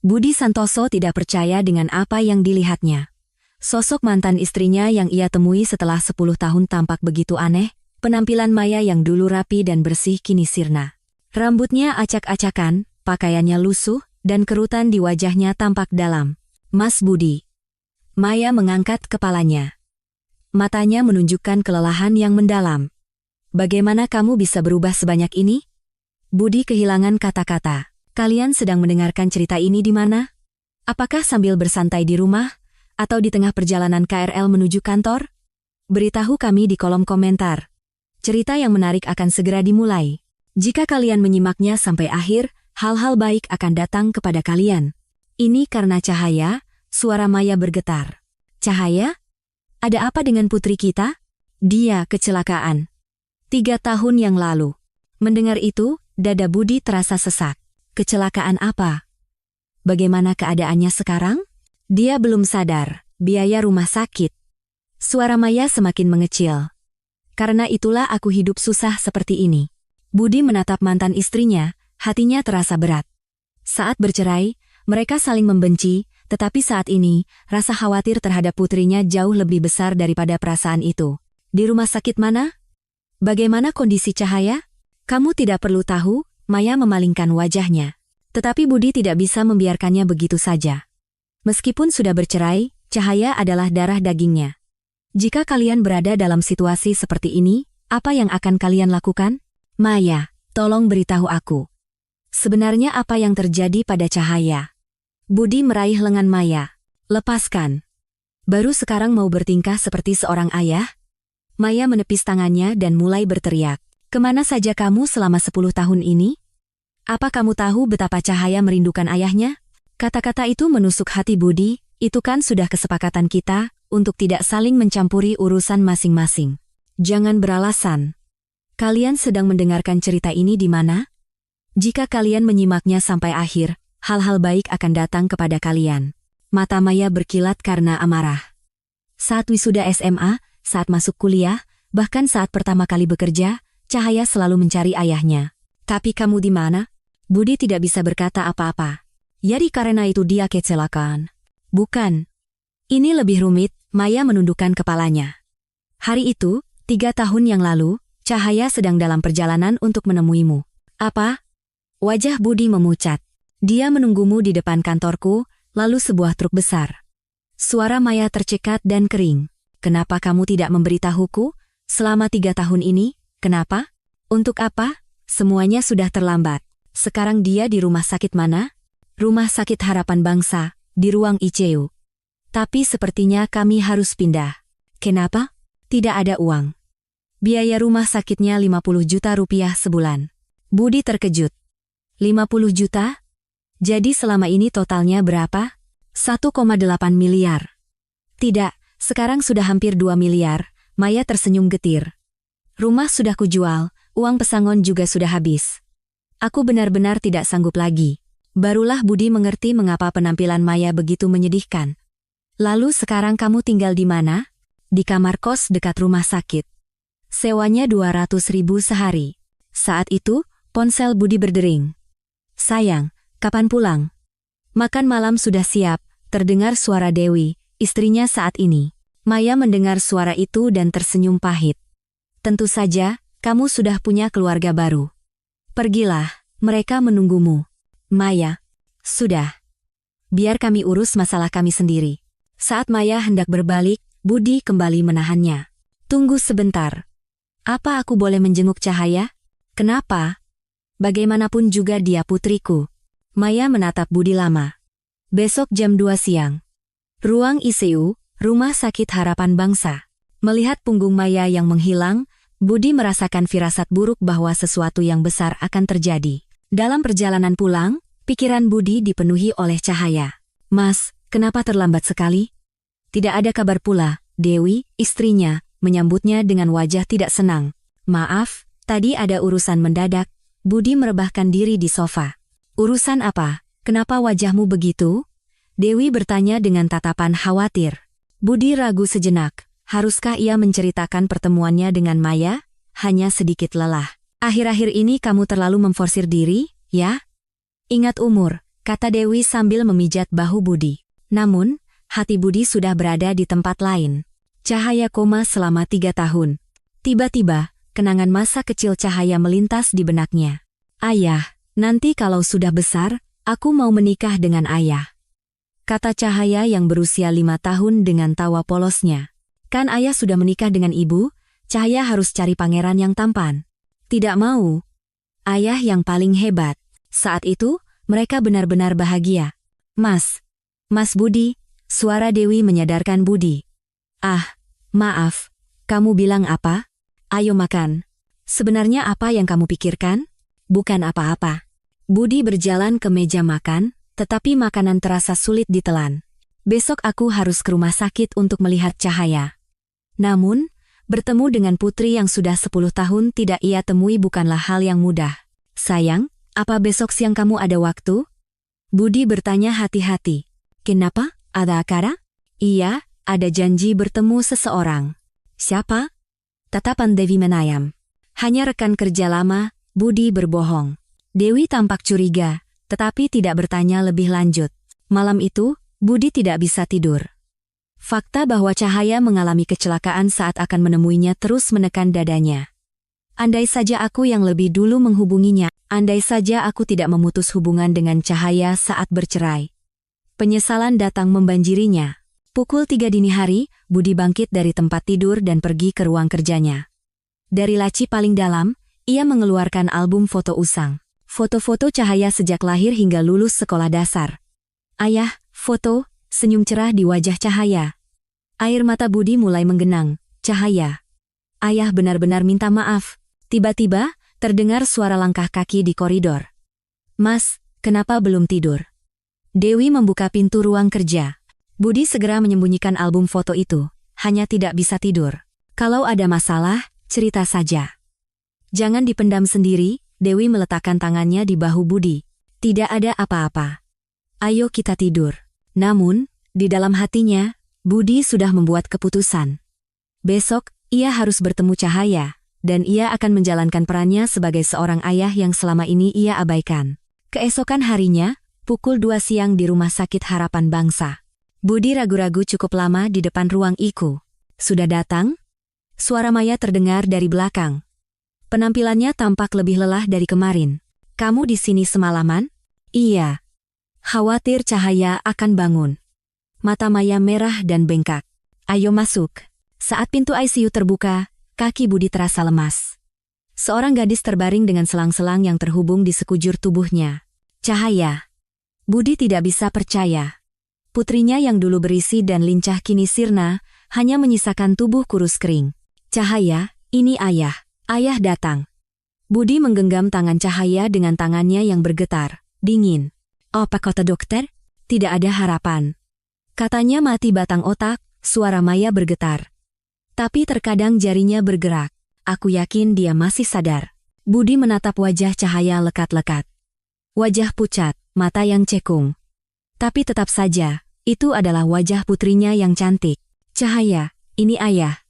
Budi Santoso tidak percaya dengan apa yang dilihatnya. Sosok mantan istrinya yang ia temui setelah 10 tahun tampak begitu aneh, penampilan Maya yang dulu rapi dan bersih kini sirna. Rambutnya acak-acakan, pakaiannya lusuh, dan kerutan di wajahnya tampak dalam. Mas Budi. Maya mengangkat kepalanya. Matanya menunjukkan kelelahan yang mendalam. Bagaimana kamu bisa berubah sebanyak ini? Budi kehilangan kata-kata. Kalian sedang mendengarkan cerita ini di mana? Apakah sambil bersantai di rumah? Atau di tengah perjalanan KRL menuju kantor? Beritahu kami di kolom komentar. Cerita yang menarik akan segera dimulai. Jika kalian menyimaknya sampai akhir, hal-hal baik akan datang kepada kalian. Ini karena Cahaya, suara Maya bergetar. Cahaya? Ada apa dengan putri kita? Dia kecelakaan. 3 tahun yang lalu. Mendengar itu, dada Budi terasa sesak. Kecelakaan apa? Bagaimana keadaannya sekarang? Dia belum sadar, biaya rumah sakit. Suara Maya semakin mengecil. Karena itulah aku hidup susah seperti ini. Budi menatap mantan istrinya, hatinya terasa berat. Saat bercerai, mereka saling membenci, tetapi saat ini, rasa khawatir terhadap putrinya jauh lebih besar daripada perasaan itu. Di rumah sakit mana? Bagaimana kondisi Cahaya? Kamu tidak perlu tahu, Maya memalingkan wajahnya. Tetapi Budi tidak bisa membiarkannya begitu saja. Meskipun sudah bercerai, Cahaya adalah darah dagingnya. Jika kalian berada dalam situasi seperti ini, apa yang akan kalian lakukan? Maya, tolong beritahu aku. Sebenarnya apa yang terjadi pada Cahaya? Budi meraih lengan Maya. Lepaskan. Baru sekarang mau bertingkah seperti seorang ayah? Maya menepis tangannya dan mulai berteriak. Kemana saja kamu selama 10 tahun ini? Apa kamu tahu betapa Cahaya merindukan ayahnya? Kata-kata itu menusuk hati Budi, itu kan sudah kesepakatan kita, untuk tidak saling mencampuri urusan masing-masing. Jangan beralasan. Kalian sedang mendengarkan cerita ini di mana? Jika kalian menyimaknya sampai akhir, hal-hal baik akan datang kepada kalian. Mata Maya berkilat karena amarah. Saat wisuda SMA, saat masuk kuliah, bahkan saat pertama kali bekerja, Cahaya selalu mencari ayahnya. Tapi kamu di mana? Budi tidak bisa berkata apa-apa. Jadi karena itu dia kecelakaan. Bukan. Ini lebih rumit, Maya menundukkan kepalanya. Hari itu, 3 tahun yang lalu, Cahaya sedang dalam perjalanan untuk menemuimu. Apa? Wajah Budi memucat. Dia menunggumu di depan kantorku, lalu sebuah truk besar. Suara Maya tercekat dan kering. Kenapa kamu tidak memberitahuku? Selama 3 tahun ini, kenapa? Untuk apa? Semuanya sudah terlambat. Sekarang dia di rumah sakit mana? Rumah Sakit Harapan Bangsa, di ruang ICU. Tapi sepertinya kami harus pindah. Kenapa? Tidak ada uang. Biaya rumah sakitnya 50 juta rupiah sebulan. Budi terkejut. 50 juta? Jadi selama ini totalnya berapa? 1,8 miliar. Tidak, sekarang sudah hampir 2 miliar, Maya tersenyum getir. Rumah sudah kujual, uang pesangon juga sudah habis. Aku benar-benar tidak sanggup lagi. Barulah Budi mengerti mengapa penampilan Maya begitu menyedihkan. Lalu sekarang kamu tinggal di mana? Di kamar kos dekat rumah sakit. Sewanya 200.000 sehari. Saat itu, ponsel Budi berdering. Sayang, kapan pulang? Makan malam sudah siap, terdengar suara Dewi, istrinya saat ini. Maya mendengar suara itu dan tersenyum pahit. Tentu saja, kamu sudah punya keluarga baru. Pergilah, mereka menunggumu. Maya, sudah. Biar kami urus masalah kami sendiri. Saat Maya hendak berbalik, Budi kembali menahannya. Tunggu sebentar. Apa aku boleh menjenguk Cahaya? Kenapa? Bagaimanapun juga dia putriku. Maya menatap Budi lama. Besok jam 2 siang. Ruang ICU, Rumah Sakit Harapan Bangsa. Melihat punggung Maya yang menghilang, Budi merasakan firasat buruk bahwa sesuatu yang besar akan terjadi. Dalam perjalanan pulang, pikiran Budi dipenuhi oleh Cahaya. Mas, kenapa terlambat sekali? Tidak ada kabar pula. Dewi, istrinya, menyambutnya dengan wajah tidak senang. Maaf, tadi ada urusan mendadak. Budi merebahkan diri di sofa. Urusan apa? Kenapa wajahmu begitu? Dewi bertanya dengan tatapan khawatir. Budi ragu sejenak. Haruskah ia menceritakan pertemuannya dengan Maya? Hanya sedikit lelah. Akhir-akhir ini kamu terlalu memforsir diri, ya? Ingat umur, kata Dewi sambil memijat bahu Budi. Namun, hati Budi sudah berada di tempat lain. Cahaya koma selama 3 tahun. Tiba-tiba, kenangan masa kecil Cahaya melintas di benaknya. Ayah, nanti kalau sudah besar, aku mau menikah dengan ayah. Kata Cahaya yang berusia 5 tahun dengan tawa polosnya. Kan ayah sudah menikah dengan ibu, Cahaya harus cari pangeran yang tampan. Tidak mau. Ayah yang paling hebat. Saat itu, mereka benar-benar bahagia. Mas Budi, suara Dewi menyadarkan Budi. Ah, maaf, kamu bilang apa? Ayo makan. Sebenarnya apa yang kamu pikirkan? Bukan apa-apa. Budi berjalan ke meja makan, tetapi makanan terasa sulit ditelan. Besok aku harus ke rumah sakit untuk melihat Cahaya. Namun, bertemu dengan putri yang sudah 10 tahun tidak ia temui bukanlah hal yang mudah. Sayang, apa besok siang kamu ada waktu? Budi bertanya hati-hati. Kenapa? Ada acara? Iya, ada janji bertemu seseorang. Siapa? Tatapan Dewi menayam. Hanya rekan kerja lama, Budi berbohong. Dewi tampak curiga, tetapi tidak bertanya lebih lanjut. Malam itu, Budi tidak bisa tidur. Fakta bahwa Cahaya mengalami kecelakaan saat akan menemuinya terus menekan dadanya. Andai saja aku yang lebih dulu menghubunginya, andai saja aku tidak memutus hubungan dengan Cahaya saat bercerai. Penyesalan datang membanjirinya. Pukul 3 dini hari, Budi bangkit dari tempat tidur dan pergi ke ruang kerjanya. Dari laci paling dalam, ia mengeluarkan album foto usang. Foto-foto Cahaya sejak lahir hingga lulus sekolah dasar. Ayah, foto, senyum cerah di wajah Cahaya. Air mata Budi mulai menggenang. Cahaya. Ayah benar-benar minta maaf. Tiba-tiba, terdengar suara langkah kaki di koridor. Mas, kenapa belum tidur? Dewi membuka pintu ruang kerja. Budi segera menyembunyikan album foto itu. Hanya tidak bisa tidur. Kalau ada masalah, cerita saja. Jangan dipendam sendiri, Dewi meletakkan tangannya di bahu Budi. Tidak ada apa-apa. Ayo kita tidur. Namun, di dalam hatinya, Budi sudah membuat keputusan. Besok, ia harus bertemu Cahaya, dan ia akan menjalankan perannya sebagai seorang ayah yang selama ini ia abaikan. Keesokan harinya, pukul 2 siang di Rumah Sakit Harapan Bangsa. Budi ragu-ragu cukup lama di depan ruang IKU. Sudah datang? Suara Maya terdengar dari belakang. Penampilannya tampak lebih lelah dari kemarin. Kamu di sini semalaman? Iya. Khawatir Cahaya akan bangun. Mata Maya merah dan bengkak. Ayo masuk. Saat pintu ICU terbuka, kaki Budi terasa lemas. Seorang gadis terbaring dengan selang-selang yang terhubung di sekujur tubuhnya. Cahaya. Budi tidak bisa percaya. Putrinya yang dulu berisi dan lincah kini sirna, hanya menyisakan tubuh kurus kering. Cahaya, ini ayah. Ayah datang. Budi menggenggam tangan Cahaya dengan tangannya yang bergetar, dingin. Apa kata dokter? Tidak ada harapan. Katanya mati batang otak, suara Maya bergetar. Tapi terkadang jarinya bergerak. Aku yakin dia masih sadar. Budi menatap wajah Cahaya lekat-lekat. Wajah pucat, mata yang cekung. Tapi tetap saja, itu adalah wajah putrinya yang cantik. Cahaya, ini ayah.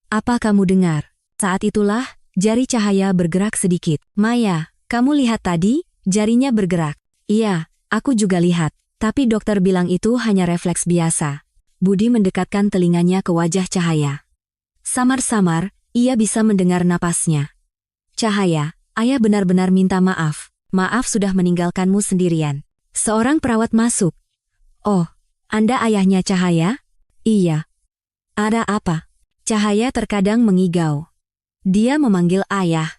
Apa kamu dengar? Saat itulah, jari Cahaya bergerak sedikit. Maya, kamu lihat tadi? Jarinya bergerak. Iya, aku juga lihat. Tapi dokter bilang itu hanya refleks biasa. Budi mendekatkan telinganya ke wajah Cahaya. Samar-samar, ia bisa mendengar napasnya. Cahaya, ayah benar-benar minta maaf. Maaf sudah meninggalkanmu sendirian. Seorang perawat masuk. Oh, Anda ayahnya Cahaya? Iya. Ada apa? Cahaya terkadang mengigau. Dia memanggil ayah.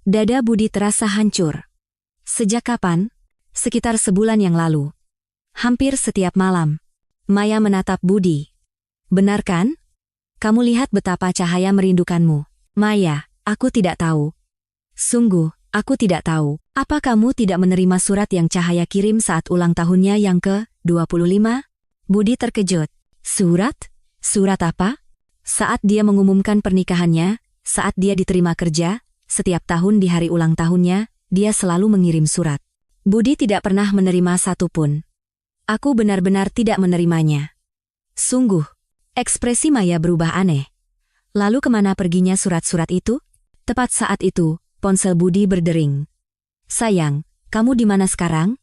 Dada Budi terasa hancur. Sejak kapan? Sekitar sebulan yang lalu. Hampir setiap malam. Maya menatap Budi. Benar kan? Kamu lihat betapa Cahaya merindukanmu. Maya, aku tidak tahu. Sungguh, aku tidak tahu. Apa kamu tidak menerima surat yang Cahaya kirim saat ulang tahunnya yang ke-25? Budi terkejut. Surat? Surat apa? Saat dia mengumumkan pernikahannya, saat dia diterima kerja, setiap tahun di hari ulang tahunnya, dia selalu mengirim surat. Budi tidak pernah menerima satu pun. Aku benar-benar tidak menerimanya. Sungguh, ekspresi Maya berubah aneh. Lalu kemana perginya surat-surat itu? Tepat saat itu, ponsel Budi berdering. Sayang, kamu di mana sekarang?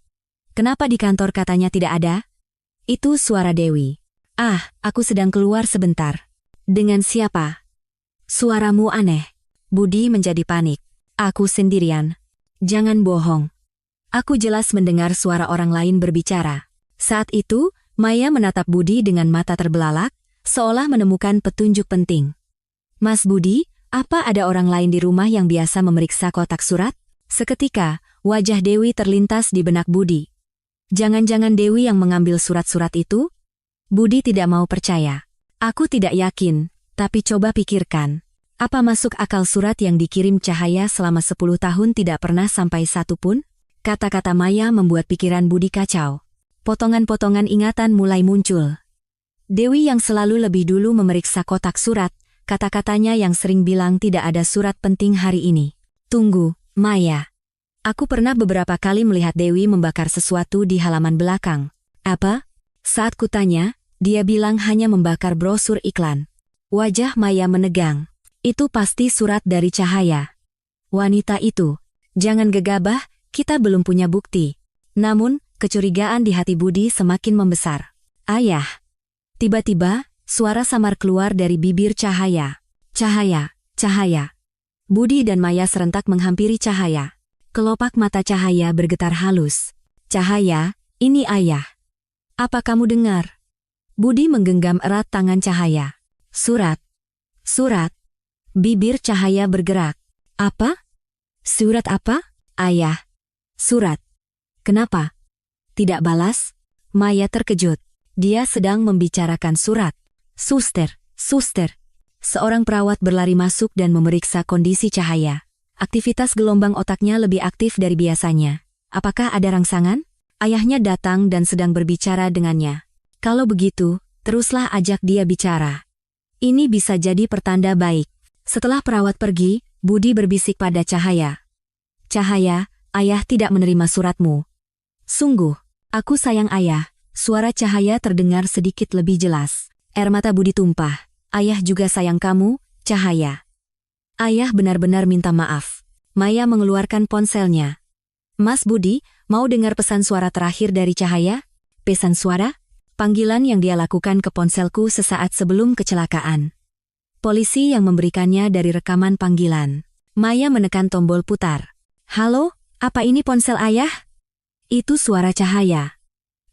Kenapa di kantor katanya tidak ada? Itu suara Dewi. Ah, aku sedang keluar sebentar. Dengan siapa? Suaramu aneh. Budi menjadi panik. Aku sendirian. Jangan bohong. Aku jelas mendengar suara orang lain berbicara. Saat itu, Maya menatap Budi dengan mata terbelalak, seolah menemukan petunjuk penting. Mas Budi, apa ada orang lain di rumah yang biasa memeriksa kotak surat? Seketika, wajah Dewi terlintas di benak Budi. Jangan-jangan Dewi yang mengambil surat-surat itu? Budi tidak mau percaya. Aku tidak yakin, tapi coba pikirkan. Apa masuk akal surat yang dikirim Cahaya selama 10 tahun tidak pernah sampai satu pun? Kata-kata Maya membuat pikiran Budi kacau. Potongan-potongan ingatan mulai muncul. Dewi yang selalu lebih dulu memeriksa kotak surat, kata-katanya yang sering bilang tidak ada surat penting hari ini. Tunggu, Maya. Aku pernah beberapa kali melihat Dewi membakar sesuatu di halaman belakang. Apa? Saat kutanya, dia bilang hanya membakar brosur iklan. Wajah Maya menegang. Itu pasti surat dari Cahaya. Wanita itu. Jangan gegabah, kita belum punya bukti. Namun, kecurigaan di hati Budi semakin membesar. Ayah. Tiba-tiba, suara samar keluar dari bibir Cahaya. Cahaya, Cahaya. Budi dan Maya serentak menghampiri Cahaya. Kelopak mata Cahaya bergetar halus. Cahaya, ini ayah. Apa kamu dengar? Budi menggenggam erat tangan Cahaya. Surat. Surat. Bibir Cahaya bergerak. Apa? Surat apa? Ayah. Surat. Kenapa? Tidak balas? Maya terkejut. Dia sedang membicarakan surat. Suster, suster. Seorang perawat berlari masuk dan memeriksa kondisi Cahaya. Aktivitas gelombang otaknya lebih aktif dari biasanya. Apakah ada rangsangan? Ayahnya datang dan sedang berbicara dengannya. Kalau begitu, teruslah ajak dia bicara. Ini bisa jadi pertanda baik. Setelah perawat pergi, Budi berbisik pada Cahaya. Cahaya, ayah tidak menerima suratmu. Sungguh, aku sayang ayah. Suara Cahaya terdengar sedikit lebih jelas. Air mata Budi tumpah. Ayah juga sayang kamu, Cahaya. Ayah benar-benar minta maaf. Maya mengeluarkan ponselnya. Mas Budi, mau dengar pesan suara terakhir dari Cahaya? Pesan suara? Panggilan yang dia lakukan ke ponselku sesaat sebelum kecelakaan. Polisi yang memberikannya dari rekaman panggilan. Maya menekan tombol putar. Halo, apa ini ponsel ayah? Itu suara Cahaya.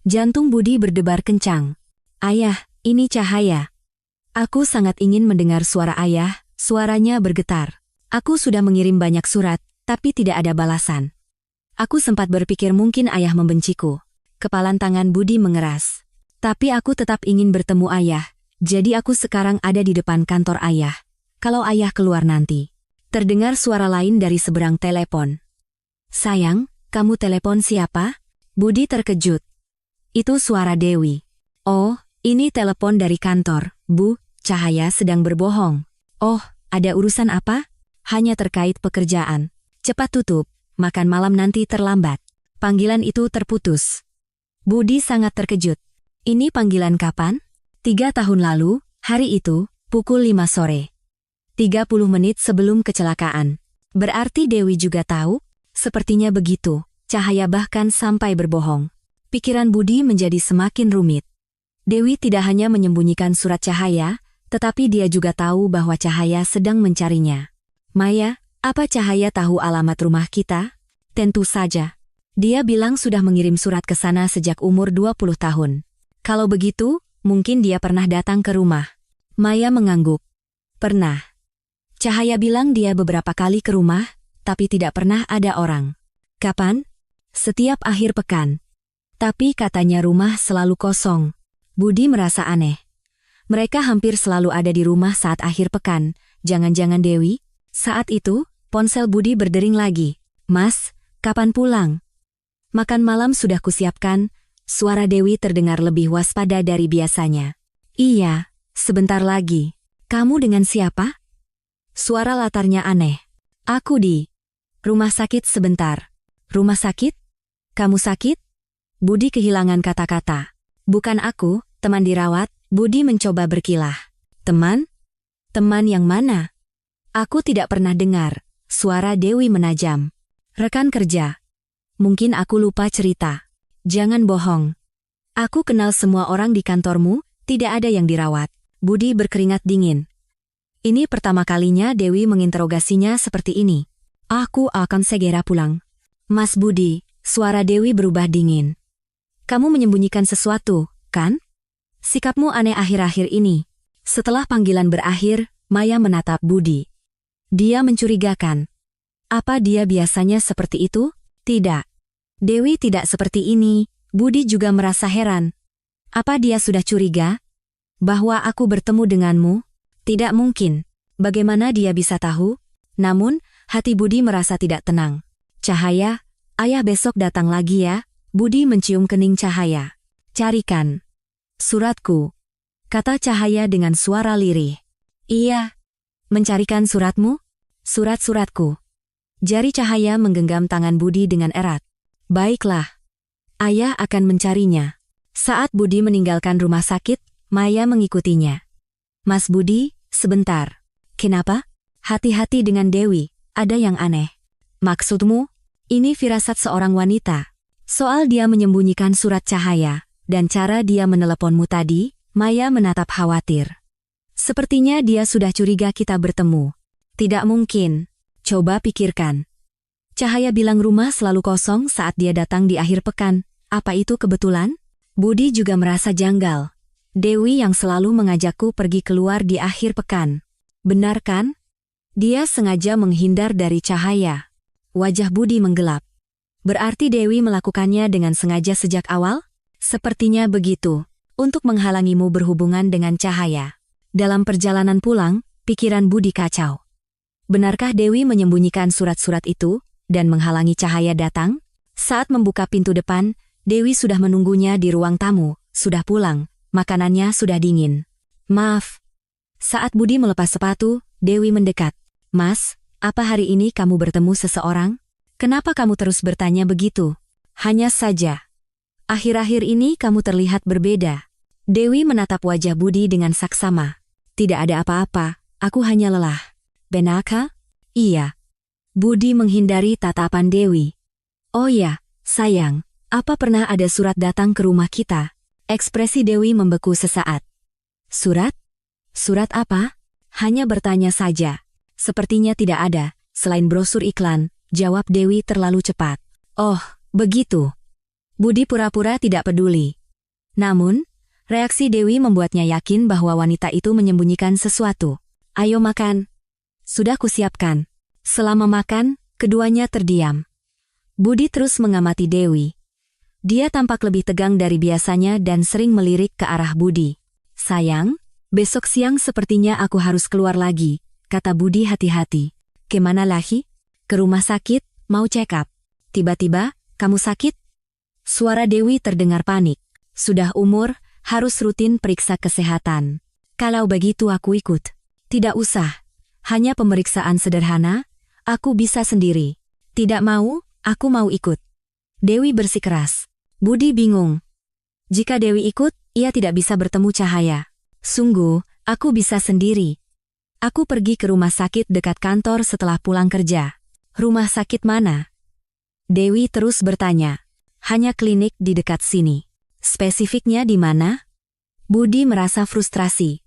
Jantung Budi berdebar kencang. Ayah, ini Cahaya. Aku sangat ingin mendengar suara ayah, suaranya bergetar. Aku sudah mengirim banyak surat, tapi tidak ada balasan. Aku sempat berpikir mungkin ayah membenciku. Kepalan tangan Budi mengeras. Tapi aku tetap ingin bertemu ayah, jadi aku sekarang ada di depan kantor ayah. Kalau ayah keluar nanti. Terdengar suara lain dari seberang telepon. Sayang, kamu telepon siapa? Budi terkejut. Itu suara Dewi. Oh, ini telepon dari kantor, Bu. Cahaya sedang berbohong. Oh, ada urusan apa? Hanya terkait pekerjaan. Cepat tutup, makan malam nanti terlambat. Panggilan itu terputus. Budi sangat terkejut. Ini panggilan kapan? 3 tahun lalu, hari itu, pukul 5 sore. 30 menit sebelum kecelakaan. Berarti Dewi juga tahu? Sepertinya begitu. Cahaya bahkan sampai berbohong. Pikiran Budi menjadi semakin rumit. Dewi tidak hanya menyembunyikan surat Cahaya, tetapi dia juga tahu bahwa Cahaya sedang mencarinya. Maya, apa Cahaya tahu alamat rumah kita? Tentu saja. Dia bilang sudah mengirim surat ke sana sejak umur 20 tahun. Kalau begitu, mungkin dia pernah datang ke rumah. Maya mengangguk. Pernah. Cahaya bilang dia beberapa kali ke rumah, tapi tidak pernah ada orang. Kapan? Setiap akhir pekan. Tapi katanya rumah selalu kosong. Budi merasa aneh. Mereka hampir selalu ada di rumah saat akhir pekan. Jangan-jangan Dewi? Saat itu, ponsel Budi berdering lagi. Mas, kapan pulang? Makan malam sudah kusiapkan. Suara Dewi terdengar lebih waspada dari biasanya. Iya, sebentar lagi. Kamu dengan siapa? Suara latarnya aneh. Aku di rumah sakit sebentar. Rumah sakit? Kamu sakit? Budi kehilangan kata-kata. Bukan aku, teman dirawat. Budi mencoba berkilah. Teman? Teman yang mana? Aku tidak pernah dengar. Suara Dewi menajam. Rekan kerja. Mungkin aku lupa cerita. Jangan bohong. Aku kenal semua orang di kantormu, tidak ada yang dirawat. Budi berkeringat dingin. Ini pertama kalinya Dewi menginterogasinya seperti ini. Aku akan segera pulang. Mas Budi, suara Dewi berubah dingin. Kamu menyembunyikan sesuatu, kan? Sikapmu aneh akhir-akhir ini. Setelah panggilan berakhir, Maya menatap Budi. Dia mencurigakan. Apa dia biasanya seperti itu? Tidak. Dewi tidak seperti ini. Budi juga merasa heran. Apa dia sudah curiga? Bahwa aku bertemu denganmu? Tidak mungkin. Bagaimana dia bisa tahu? Namun, hati Budi merasa tidak tenang. Cahaya, ayah besok datang lagi ya. Budi mencium kening Cahaya. Carikan suratku, kata Cahaya dengan suara lirih. Iya. Mencarikan suratmu? Surat-suratku. Jari Cahaya menggenggam tangan Budi dengan erat. Baiklah. Ayah akan mencarinya. Saat Budi meninggalkan rumah sakit, Maya mengikutinya. Mas Budi, sebentar. Kenapa? Hati-hati dengan Dewi, ada yang aneh. Maksudmu? Ini firasat seorang wanita. Soal dia menyembunyikan surat Cahaya, dan cara dia meneleponmu tadi, Maya menatap khawatir. Sepertinya dia sudah curiga kita bertemu. Tidak mungkin. Coba pikirkan. Cahaya bilang rumah selalu kosong saat dia datang di akhir pekan. Apa itu kebetulan? Budi juga merasa janggal. Dewi yang selalu mengajakku pergi keluar di akhir pekan. Benar kan? Dia sengaja menghindar dari Cahaya. Wajah Budi menggelap. Berarti Dewi melakukannya dengan sengaja sejak awal? Sepertinya begitu. Untuk menghalangimu berhubungan dengan Cahaya. Dalam perjalanan pulang, pikiran Budi kacau. Benarkah Dewi menyembunyikan surat-surat itu dan menghalangi Cahaya datang? Saat membuka pintu depan, Dewi sudah menunggunya di ruang tamu, sudah pulang, makanannya sudah dingin. Maaf. Saat Budi melepas sepatu, Dewi mendekat. Mas, apa hari ini kamu bertemu seseorang? Kenapa kamu terus bertanya begitu? Hanya saja. Akhir-akhir ini kamu terlihat berbeda. Dewi menatap wajah Budi dengan saksama. Tidak ada apa-apa, aku hanya lelah. Benarkah? Iya. Budi menghindari tatapan Dewi. Oh ya, sayang. Apa pernah ada surat datang ke rumah kita? Ekspresi Dewi membeku sesaat. Surat? Surat apa? Hanya bertanya saja. Sepertinya tidak ada, selain brosur iklan, jawab Dewi terlalu cepat. Oh, begitu. Budi pura-pura tidak peduli. Namun, reaksi Dewi membuatnya yakin bahwa wanita itu menyembunyikan sesuatu. Ayo makan. Sudah kusiapkan. Selama makan, keduanya terdiam. Budi terus mengamati Dewi. Dia tampak lebih tegang dari biasanya dan sering melirik ke arah Budi. Sayang, besok siang sepertinya aku harus keluar lagi, kata Budi hati-hati. Kemana lagi? Ke rumah sakit, mau check up. Tiba-tiba, kamu sakit? Suara Dewi terdengar panik. Sudah umur, harus rutin periksa kesehatan. Kalau begitu aku ikut. Tidak usah. Hanya pemeriksaan sederhana, aku bisa sendiri. Tidak mau, aku mau ikut. Dewi bersikeras. Budi bingung. Jika Dewi ikut, ia tidak bisa bertemu Cahaya. Sungguh, aku bisa sendiri. Aku pergi ke rumah sakit dekat kantor setelah pulang kerja. Rumah sakit mana? Dewi terus bertanya. Hanya klinik di dekat sini. Spesifiknya di mana? Budi merasa frustrasi.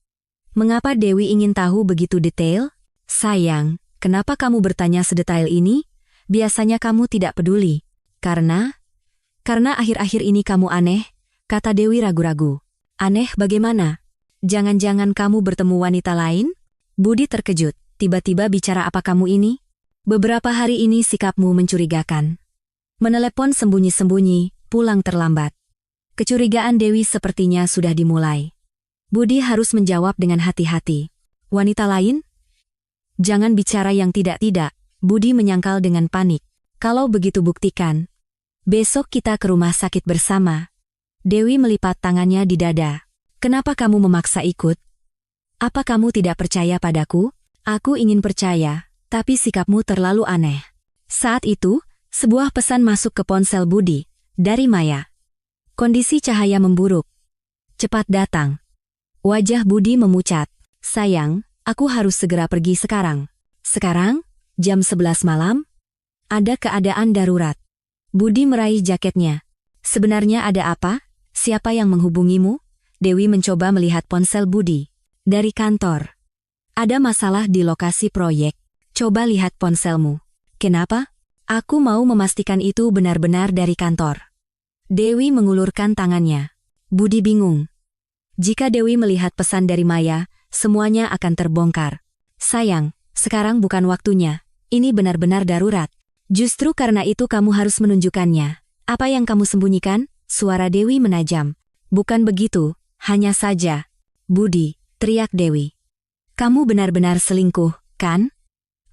Mengapa Dewi ingin tahu begitu detail? Sayang, kenapa kamu bertanya sedetail ini? Biasanya kamu tidak peduli. Karena akhir-akhir ini kamu aneh, kata Dewi ragu-ragu. Aneh bagaimana? Jangan-jangan kamu bertemu wanita lain? Budi terkejut. Tiba-tiba bicara apa kamu ini? Beberapa hari ini sikapmu mencurigakan. Menelepon sembunyi-sembunyi, pulang terlambat. Kecurigaan Dewi sepertinya sudah dimulai. Budi harus menjawab dengan hati-hati. Wanita lain? Jangan bicara yang tidak-tidak, Budi menyangkal dengan panik. Kalau begitu buktikan. Besok kita ke rumah sakit bersama. Dewi melipat tangannya di dada. Kenapa kamu memaksa ikut? Apa kamu tidak percaya padaku? Aku ingin percaya, tapi sikapmu terlalu aneh. Saat itu, sebuah pesan masuk ke ponsel Budi, dari Maya. Kondisi Cahaya memburuk. Cepat datang. Wajah Budi memucat. Sayang, aku harus segera pergi sekarang. Sekarang? Jam 11 malam? Ada keadaan darurat. Budi meraih jaketnya. Sebenarnya ada apa? Siapa yang menghubungimu? Dewi mencoba melihat ponsel Budi. Dari kantor. Ada masalah di lokasi proyek. Coba lihat ponselmu. Kenapa? Aku mau memastikan itu benar-benar dari kantor. Dewi mengulurkan tangannya. Budi bingung. Jika Dewi melihat pesan dari Maya, semuanya akan terbongkar. Sayang, sekarang bukan waktunya. Ini benar-benar darurat. Justru karena itu kamu harus menunjukkannya. Apa yang kamu sembunyikan? Suara Dewi menajam. Bukan begitu, hanya saja. Budi, teriak Dewi. Kamu benar-benar selingkuh, kan?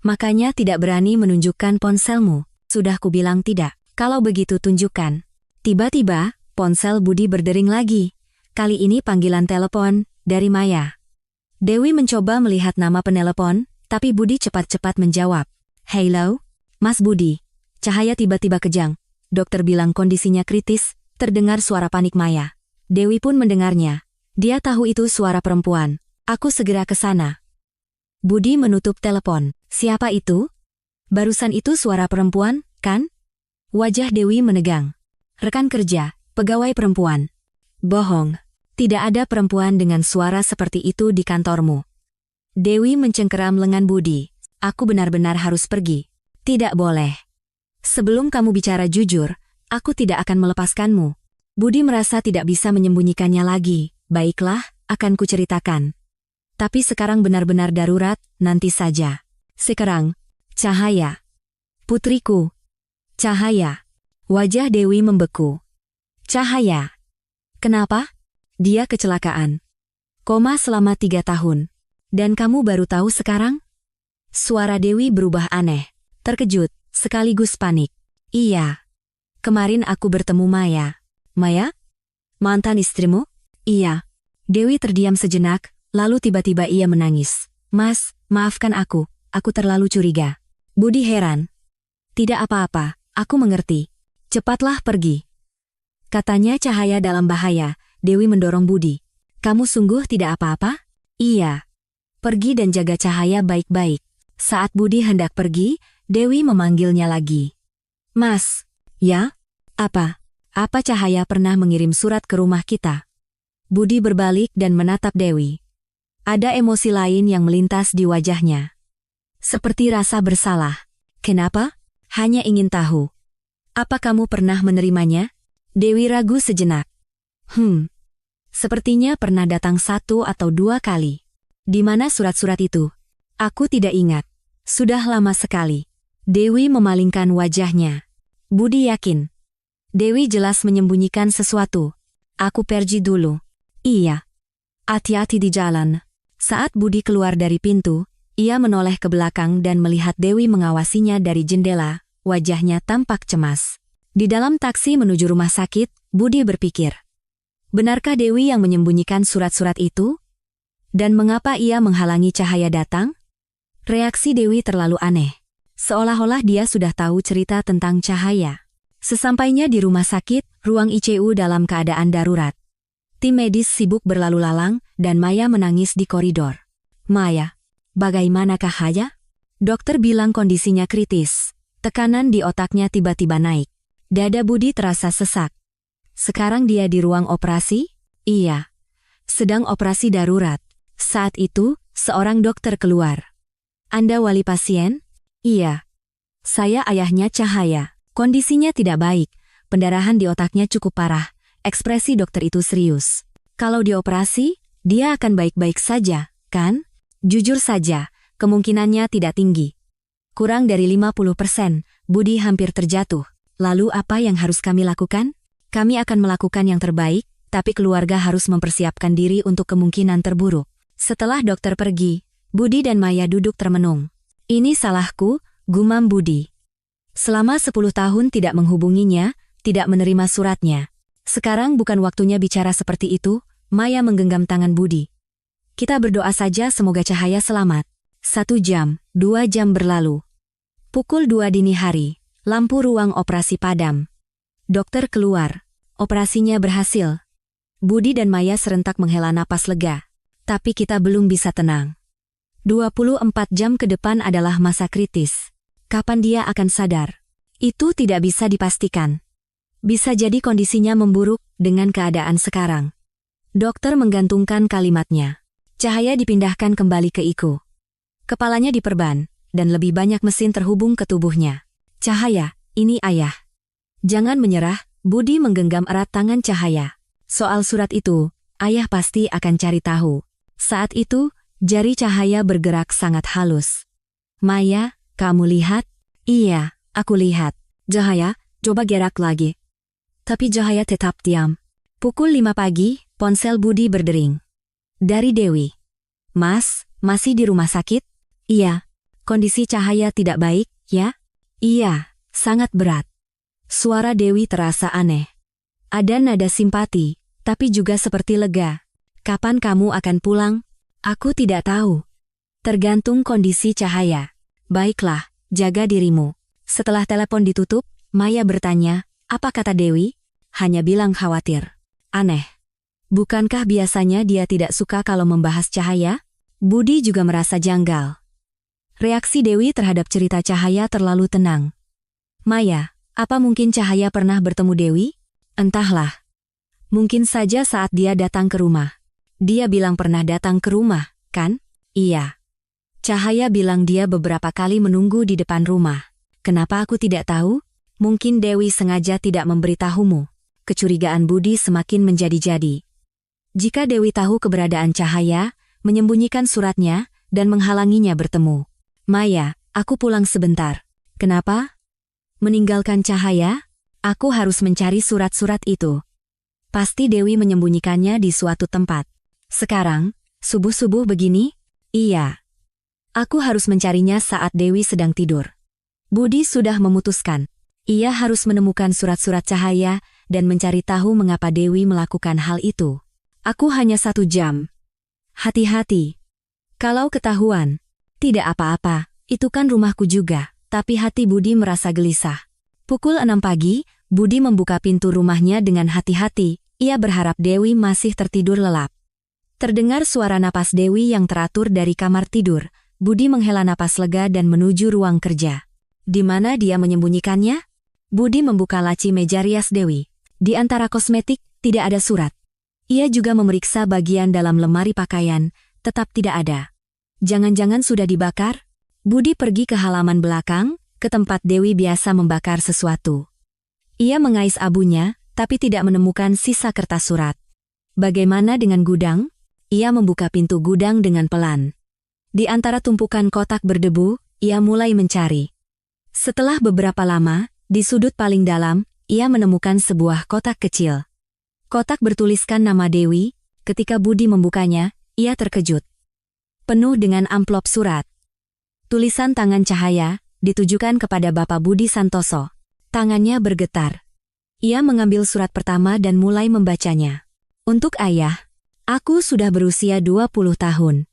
Makanya tidak berani menunjukkan ponselmu. Sudah kubilang tidak. Kalau begitu tunjukkan. Tiba-tiba, ponsel Budi berdering lagi. Kali ini panggilan telepon dari Maya. Dewi mencoba melihat nama penelepon, tapi Budi cepat-cepat menjawab. Hello, Mas Budi. Cahaya tiba-tiba kejang. Dokter bilang kondisinya kritis, terdengar suara panik Maya. Dewi pun mendengarnya. Dia tahu itu suara perempuan. Aku segera ke sana. Budi menutup telepon. Siapa itu? Barusan itu suara perempuan, kan? Wajah Dewi menegang. Rekan kerja, pegawai perempuan. Bohong. Tidak ada perempuan dengan suara seperti itu di kantormu. Dewi mencengkeram lengan Budi. Aku benar-benar harus pergi. Tidak boleh. Sebelum kamu bicara jujur, aku tidak akan melepaskanmu. Budi merasa tidak bisa menyembunyikannya lagi. Baiklah, akan kuceritakan. Tapi sekarang benar-benar darurat, nanti saja. Sekarang, Cahaya. Putriku. Cahaya. Wajah Dewi membeku. Cahaya. Kenapa? Dia kecelakaan. Koma selama 3 tahun. Dan kamu baru tahu sekarang? Suara Dewi berubah aneh. Terkejut, sekaligus panik. Iya. Kemarin aku bertemu Maya. Maya? Mantan istrimu? Iya. Dewi terdiam sejenak, lalu tiba-tiba ia menangis. Mas, maafkan aku terlalu curiga. Budi heran. Tidak apa-apa, aku mengerti. Cepatlah pergi. Katanya Cahaya dalam bahaya. Dewi mendorong Budi. Kamu sungguh tidak apa-apa? Iya. Pergi dan jaga Cahaya baik-baik. Saat Budi hendak pergi, Dewi memanggilnya lagi. Mas. Ya? Apa? Apa Cahaya pernah mengirim surat ke rumah kita? Budi berbalik dan menatap Dewi. Ada emosi lain yang melintas di wajahnya. Seperti rasa bersalah. Kenapa? Hanya ingin tahu. Apa kamu pernah menerimanya? Dewi ragu sejenak. Sepertinya pernah datang 1 atau 2 kali. Di mana surat-surat itu? Aku tidak ingat. Sudah lama sekali. Dewi memalingkan wajahnya. Budi yakin. Dewi jelas menyembunyikan sesuatu. Aku pergi dulu. Iya. Hati-hati di jalan. Saat Budi keluar dari pintu, ia menoleh ke belakang dan melihat Dewi mengawasinya dari jendela. Wajahnya tampak cemas. Di dalam taksi menuju rumah sakit, Budi berpikir. Benarkah Dewi yang menyembunyikan surat-surat itu? Dan mengapa ia menghalangi Cahaya datang? Reaksi Dewi terlalu aneh. Seolah-olah dia sudah tahu cerita tentang Cahaya. Sesampainya di rumah sakit, ruang ICU dalam keadaan darurat. Tim medis sibuk berlalu lalang, dan Maya menangis di koridor. Maya, bagaimanakah Cahaya? Dokter bilang kondisinya kritis. Tekanan di otaknya tiba-tiba naik. Dada Budi terasa sesak. Sekarang dia di ruang operasi? Iya. Sedang operasi darurat. Saat itu, seorang dokter keluar. Anda wali pasien? Iya. Saya ayahnya Cahaya. Kondisinya tidak baik. Pendarahan di otaknya cukup parah. Ekspresi dokter itu serius. Kalau dioperasi, dia akan baik-baik saja, kan? Jujur saja, kemungkinannya tidak tinggi. Kurang dari 50%, Budi hampir terjatuh. Lalu apa yang harus kami lakukan? Kami akan melakukan yang terbaik, tapi keluarga harus mempersiapkan diri untuk kemungkinan terburuk. Setelah dokter pergi, Budi dan Maya duduk termenung. Ini salahku, gumam Budi. Selama 10 tahun tidak menghubunginya, tidak menerima suratnya. Sekarang bukan waktunya bicara seperti itu, Maya menggenggam tangan Budi. Kita berdoa saja semoga Cahaya selamat. 1 jam, 2 jam berlalu. Pukul 2 dini hari, lampu ruang operasi padam. Dokter keluar. Operasinya berhasil. Budi dan Maya serentak menghela napas lega. Tapi kita belum bisa tenang. 24 jam ke depan adalah masa kritis. Kapan dia akan sadar? Itu tidak bisa dipastikan. Bisa jadi kondisinya memburuk dengan keadaan sekarang. Dokter menggantungkan kalimatnya. Cahaya dipindahkan kembali ke Iko. Kepalanya diperban, dan lebih banyak mesin terhubung ke tubuhnya. Cahaya, ini ayah. Jangan menyerah, Budi menggenggam erat tangan Cahaya. Soal surat itu, ayah pasti akan cari tahu. Saat itu, jari Cahaya bergerak sangat halus. Maya, kamu lihat? Iya, aku lihat. Cahaya, coba gerak lagi. Tapi Cahaya tetap diam. Pukul 5 pagi, ponsel Budi berdering. Dari Dewi. Mas, masih di rumah sakit? Iya. Kondisi Cahaya tidak baik, ya? Iya, sangat berat. Suara Dewi terasa aneh. Ada nada simpati, tapi juga seperti lega. Kapan kamu akan pulang? Aku tidak tahu. Tergantung kondisi Cahaya. Baiklah, jaga dirimu. Setelah telepon ditutup, Maya bertanya, apa kata Dewi? Hanya bilang khawatir. Aneh. Bukankah biasanya dia tidak suka kalau membahas Cahaya? Budi juga merasa janggal. Reaksi Dewi terhadap cerita Cahaya terlalu tenang. Maya, apa mungkin Cahaya pernah bertemu Dewi? Entahlah. Mungkin saja saat dia datang ke rumah. Dia bilang pernah datang ke rumah, kan? Iya. Cahaya bilang dia beberapa kali menunggu di depan rumah. Kenapa aku tidak tahu? Mungkin Dewi sengaja tidak memberitahumu. Kecurigaan Budi semakin menjadi-jadi. Jika Dewi tahu keberadaan Cahaya, menyembunyikan suratnya, dan menghalanginya bertemu. Maya, aku pulang sebentar. Kenapa? Meninggalkan Cahaya? Aku harus mencari surat-surat itu. Pasti Dewi menyembunyikannya di suatu tempat. Sekarang, subuh-subuh begini? Iya. Aku harus mencarinya saat Dewi sedang tidur. Budi sudah memutuskan. Ia harus menemukan surat-surat Cahaya dan mencari tahu mengapa Dewi melakukan hal itu. Aku hanya 1 jam. Hati-hati. Kalau ketahuan, tidak apa-apa, itu kan rumahku juga. Tapi hati Budi merasa gelisah. Pukul 6 pagi, Budi membuka pintu rumahnya dengan hati-hati. Ia berharap Dewi masih tertidur lelap. Terdengar suara napas Dewi yang teratur dari kamar tidur. Budi menghela napas lega dan menuju ruang kerja. Di mana dia menyembunyikannya? Budi membuka laci meja rias Dewi. Di antara kosmetik, tidak ada surat. Ia juga memeriksa bagian dalam lemari pakaian, tetap tidak ada. Jangan-jangan sudah dibakar? Budi pergi ke halaman belakang, ke tempat Dewi biasa membakar sesuatu. Ia mengais abunya, tapi tidak menemukan sisa kertas surat. Bagaimana dengan gudang? Ia membuka pintu gudang dengan pelan. Di antara tumpukan kotak berdebu, ia mulai mencari. Setelah beberapa lama, di sudut paling dalam, ia menemukan sebuah kotak kecil. Kotak bertuliskan nama Dewi. Ketika Budi membukanya, ia terkejut. Penuh dengan amplop surat. Tulisan tangan Cahaya, ditujukan kepada Bapak Budi Santoso. Tangannya bergetar. Ia mengambil surat pertama dan mulai membacanya. Untuk ayah, aku sudah berusia 20 tahun.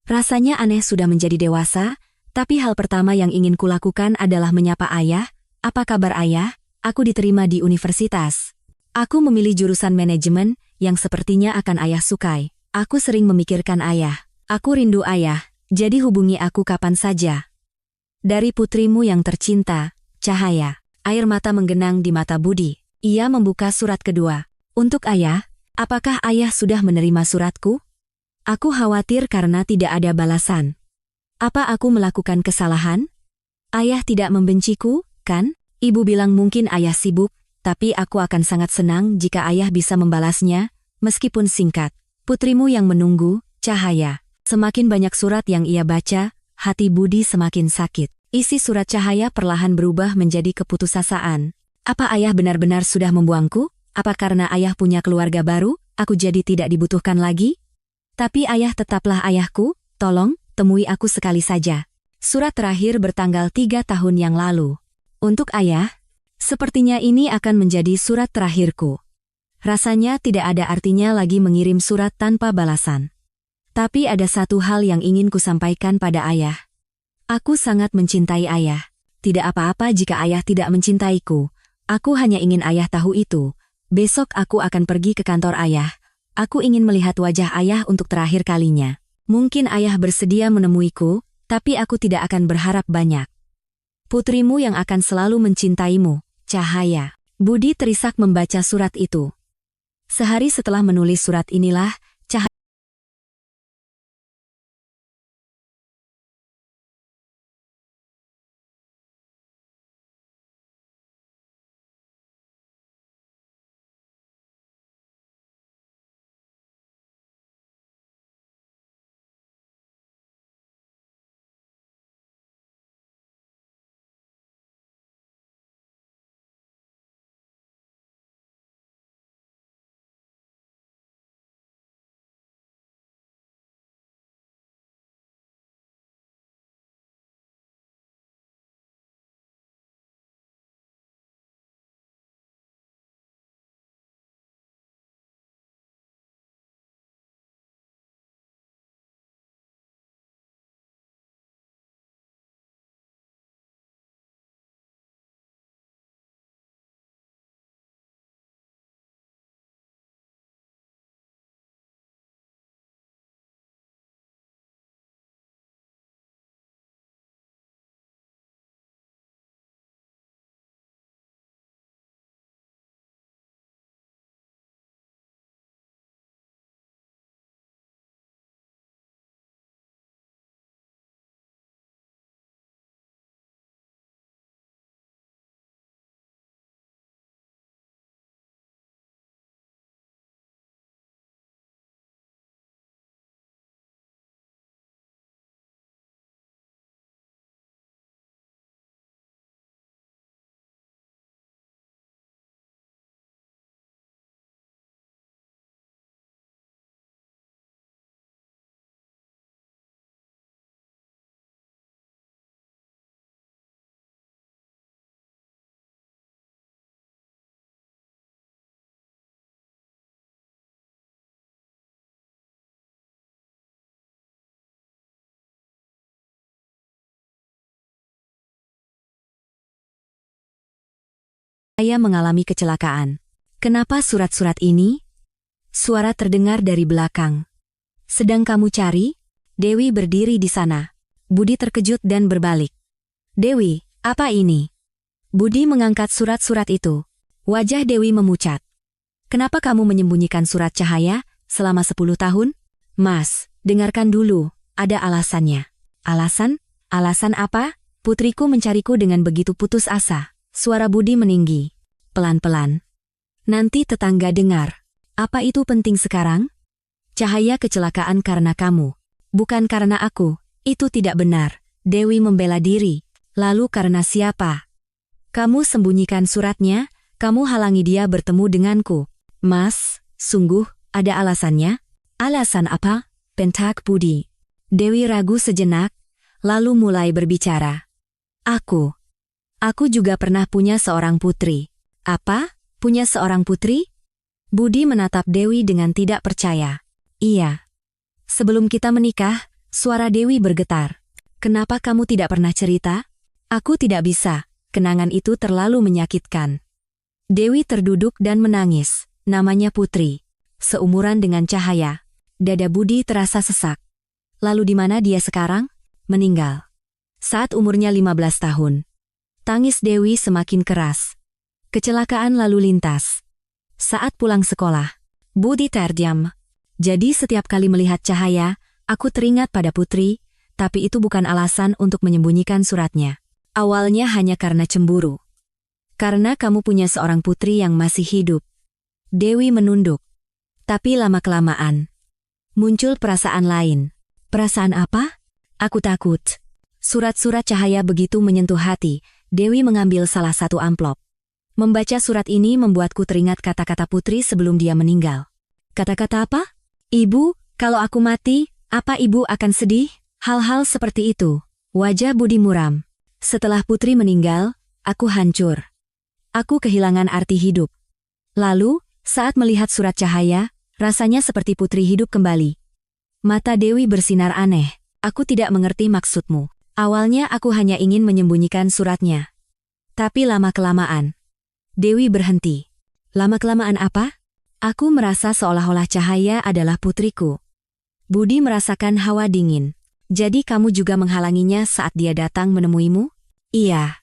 Rasanya aneh sudah menjadi dewasa, tapi hal pertama yang ingin kulakukan adalah menyapa ayah. Apa kabar ayah? Aku diterima di universitas. Aku memilih jurusan manajemen yang sepertinya akan ayah sukai. Aku sering memikirkan ayah. Aku rindu ayah, jadi hubungi aku kapan saja. Dari putrimu yang tercinta, Cahaya. Air mata menggenang di mata Budi. Ia membuka surat kedua. Untuk ayah, apakah ayah sudah menerima suratku? Aku khawatir karena tidak ada balasan. Apa aku melakukan kesalahan? Ayah tidak membenciku, kan? Ibu bilang mungkin ayah sibuk, tapi aku akan sangat senang jika ayah bisa membalasnya, meskipun singkat. Putrimu yang menunggu, Cahaya. Semakin banyak surat yang ia baca, hati Budi semakin sakit. Isi surat Cahaya perlahan berubah menjadi keputusasaan. Apa ayah benar-benar sudah membuangku? Apa karena ayah punya keluarga baru, aku jadi tidak dibutuhkan lagi? Tapi ayah tetaplah ayahku, tolong, temui aku sekali saja. Surat terakhir bertanggal 3 tahun yang lalu. Untuk ayah, sepertinya ini akan menjadi surat terakhirku. Rasanya tidak ada artinya lagi mengirim surat tanpa balasan. Tapi ada satu hal yang ingin kusampaikan pada ayah. Aku sangat mencintai ayah. Tidak apa-apa jika ayah tidak mencintaiku. Aku hanya ingin ayah tahu itu. Besok aku akan pergi ke kantor ayah. Aku ingin melihat wajah ayah untuk terakhir kalinya. Mungkin ayah bersedia menemuiku, tapi aku tidak akan berharap banyak. Putrimu yang akan selalu mencintaimu, Cahaya. Budi terisak membaca surat itu. Sehari setelah menulis surat inilah, saya mengalami kecelakaan. Kenapa surat-surat ini? Suara terdengar dari belakang. Sedang kamu cari? Dewi berdiri di sana. Budi terkejut dan berbalik. Dewi, apa ini? Budi mengangkat surat-surat itu. Wajah Dewi memucat. Kenapa kamu menyembunyikan surat Cahaya selama 10 tahun? Mas, dengarkan dulu, ada alasannya. Alasan? Alasan apa? Putriku mencariku dengan begitu putus asa. Suara Budi meninggi. Pelan-pelan. Nanti tetangga dengar. Apa itu penting sekarang? Cahaya kecelakaan karena kamu. Bukan karena aku. Itu tidak benar. Dewi membela diri. Lalu karena siapa? Kamu sembunyikan suratnya, kamu halangi dia bertemu denganku. Mas, sungguh, ada alasannya? Alasan apa? Bentak Budi. Dewi ragu sejenak, lalu mulai berbicara. Aku juga pernah punya seorang putri. Apa? Punya seorang putri? Budi menatap Dewi dengan tidak percaya. Iya. Sebelum kita menikah, suara Dewi bergetar. Kenapa kamu tidak pernah cerita? Aku tidak bisa. Kenangan itu terlalu menyakitkan. Dewi terduduk dan menangis. Namanya Putri. Seumuran dengan Cahaya. Dada Budi terasa sesak. Lalu di mana dia sekarang? Meninggal. Saat umurnya 15 tahun. Tangis Dewi semakin keras. Kecelakaan lalu lintas. Saat pulang sekolah, Budi terdiam. Jadi setiap kali melihat Cahaya, aku teringat pada Putri, tapi itu bukan alasan untuk menyembunyikan suratnya. Awalnya hanya karena cemburu. Karena kamu punya seorang putri yang masih hidup. Dewi menunduk. Tapi lama-kelamaan, muncul perasaan lain. Perasaan apa? Aku takut. Surat-surat Cahaya begitu menyentuh hati. Dewi mengambil salah satu amplop. Membaca surat ini membuatku teringat kata-kata Putri sebelum dia meninggal. Kata-kata apa? Ibu, kalau aku mati, apa ibu akan sedih? Hal-hal seperti itu. Wajah Budi muram. Setelah Putri meninggal, aku hancur. Aku kehilangan arti hidup. Lalu, saat melihat surat Cahaya, rasanya seperti Putri hidup kembali. Mata Dewi bersinar aneh. Aku tidak mengerti maksudmu. Awalnya aku hanya ingin menyembunyikan suratnya. Tapi lama-kelamaan. Dewi berhenti. Lama-kelamaan apa? Aku merasa seolah-olah Cahaya adalah putriku. Budi merasakan hawa dingin. Jadi kamu juga menghalanginya saat dia datang menemuimu? Iya.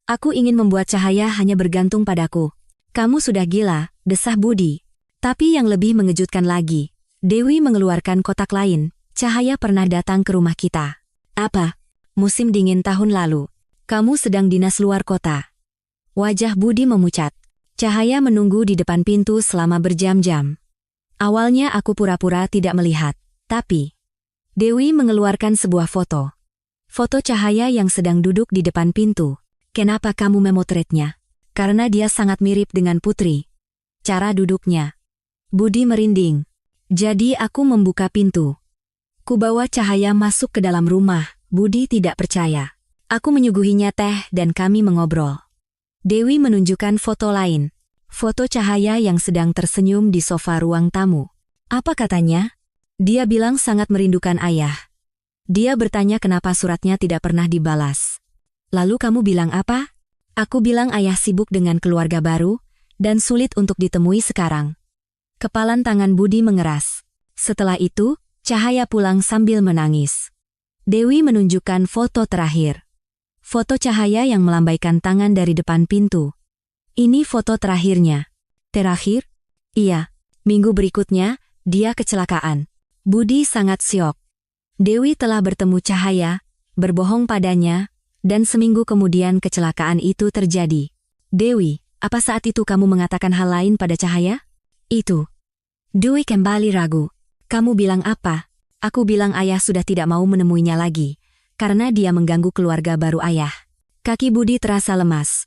Aku ingin membuat Cahaya hanya bergantung padaku. Kamu sudah gila, desah Budi. Tapi yang lebih mengejutkan lagi, Dewi mengeluarkan kotak lain. Cahaya pernah datang ke rumah kita. Apa? Musim dingin tahun lalu. Kamu sedang dinas luar kota. Wajah Budi memucat. Cahaya menunggu di depan pintu selama berjam-jam. Awalnya aku pura-pura tidak melihat, tapi Dewi mengeluarkan sebuah foto. Foto Cahaya yang sedang duduk di depan pintu. Kenapa kamu memotretnya? Karena dia sangat mirip dengan Putri. Cara duduknya. Budi merinding. Jadi aku membuka pintu. Kubawa Cahaya masuk ke dalam rumah. Budi tidak percaya. Aku menyuguhinya teh dan kami mengobrol. Dewi menunjukkan foto lain. Foto Cahaya yang sedang tersenyum di sofa ruang tamu. Apa katanya? Dia bilang sangat merindukan ayah. Dia bertanya kenapa suratnya tidak pernah dibalas. Lalu kamu bilang apa? Aku bilang ayah sibuk dengan keluarga baru, dan sulit untuk ditemui sekarang. Kepalan tangan Budi mengeras. Setelah itu, Cahaya pulang sambil menangis. Dewi menunjukkan foto terakhir. Foto Cahaya yang melambaikan tangan dari depan pintu. Ini foto terakhirnya. Terakhir? Iya. Minggu berikutnya, dia kecelakaan. Budi sangat syok. Dewi telah bertemu Cahaya, berbohong padanya, dan seminggu kemudian kecelakaan itu terjadi. Dewi, apa saat itu kamu mengatakan hal lain pada Cahaya? Itu. Dewi kembali ragu. Kamu bilang apa? Aku bilang ayah sudah tidak mau menemuinya lagi, karena dia mengganggu keluarga baru ayah. Kaki Budi terasa lemas.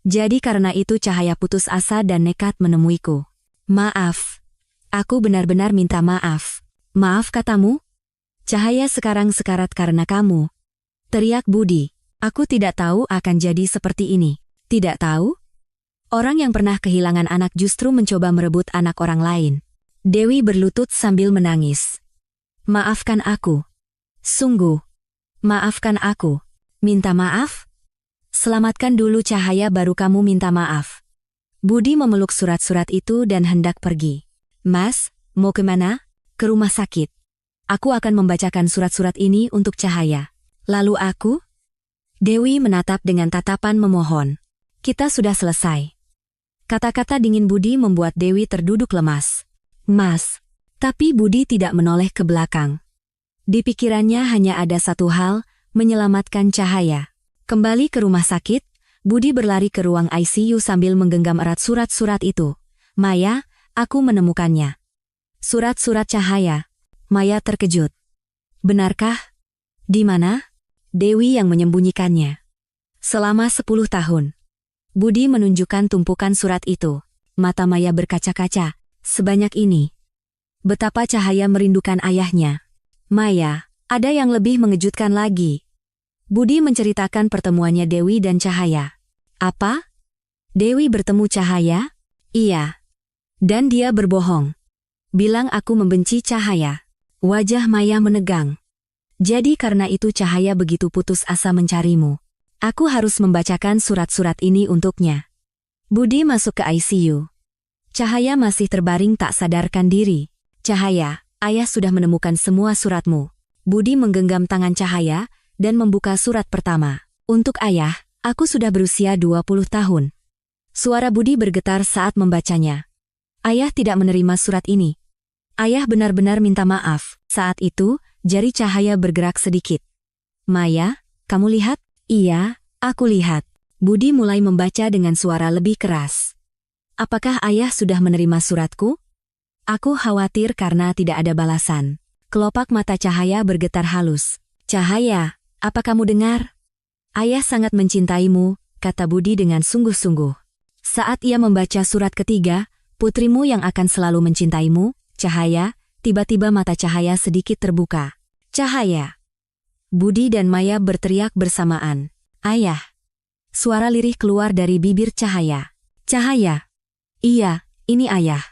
Jadi karena itu Cahaya putus asa dan nekat menemuiku. Maaf. Aku benar-benar minta maaf. Maaf katamu? Cahaya sekarang sekarat karena kamu. Teriak Budi. Aku tidak tahu akan jadi seperti ini. Tidak tahu? Orang yang pernah kehilangan anak justru mencoba merebut anak orang lain. Dewi berlutut sambil menangis. Maafkan aku. Sungguh. Maafkan aku. Minta maaf? Selamatkan dulu Cahaya baru kamu minta maaf. Budi memeluk surat-surat itu dan hendak pergi. Mas, mau kemana? Ke rumah sakit. Aku akan membacakan surat-surat ini untuk Cahaya. Lalu aku? Dewi menatap dengan tatapan memohon. Kita sudah selesai. Kata-kata dingin Budi membuat Dewi terduduk lemas. Mas. Tapi Budi tidak menoleh ke belakang. Di pikirannya hanya ada satu hal, menyelamatkan Cahaya. Kembali ke rumah sakit, Budi berlari ke ruang ICU sambil menggenggam erat surat-surat itu. Maya, aku menemukannya. Surat-surat Cahaya. Maya terkejut. Benarkah? Di mana? Dewi yang menyembunyikannya. Selama 10 tahun. Budi menunjukkan tumpukan surat itu. Mata Maya berkaca-kaca. Sebanyak ini. Betapa Cahaya merindukan ayahnya. Maya, ada yang lebih mengejutkan lagi. Budi menceritakan pertemuannya Dewi dan Cahaya. Apa? Dewi bertemu Cahaya? Iya. Dan dia berbohong. Bilang aku membenci Cahaya. Wajah Maya menegang. Jadi karena itu Cahaya begitu putus asa mencarimu. Aku harus membacakan surat-surat ini untuknya. Budi masuk ke ICU. Cahaya masih terbaring tak sadarkan diri. Cahaya, ayah sudah menemukan semua suratmu. Budi menggenggam tangan Cahaya dan membuka surat pertama. Untuk ayah, aku sudah berusia 20 tahun. Suara Budi bergetar saat membacanya. Ayah tidak menerima surat ini. Ayah benar-benar minta maaf. Saat itu, jari Cahaya bergerak sedikit. Maya, kamu lihat? Iya, aku lihat. Budi mulai membaca dengan suara lebih keras. Apakah ayah sudah menerima suratku? Aku khawatir karena tidak ada balasan. Kelopak mata Cahaya bergetar halus. Cahaya, apa kamu dengar? Ayah sangat mencintaimu, kata Budi dengan sungguh-sungguh. Saat ia membaca surat ketiga, putrimu yang akan selalu mencintaimu, Cahaya, tiba-tiba mata Cahaya sedikit terbuka. Cahaya. Budi dan Maya berteriak bersamaan. Ayah. Suara lirih keluar dari bibir Cahaya. Cahaya. Iya, ini ayah.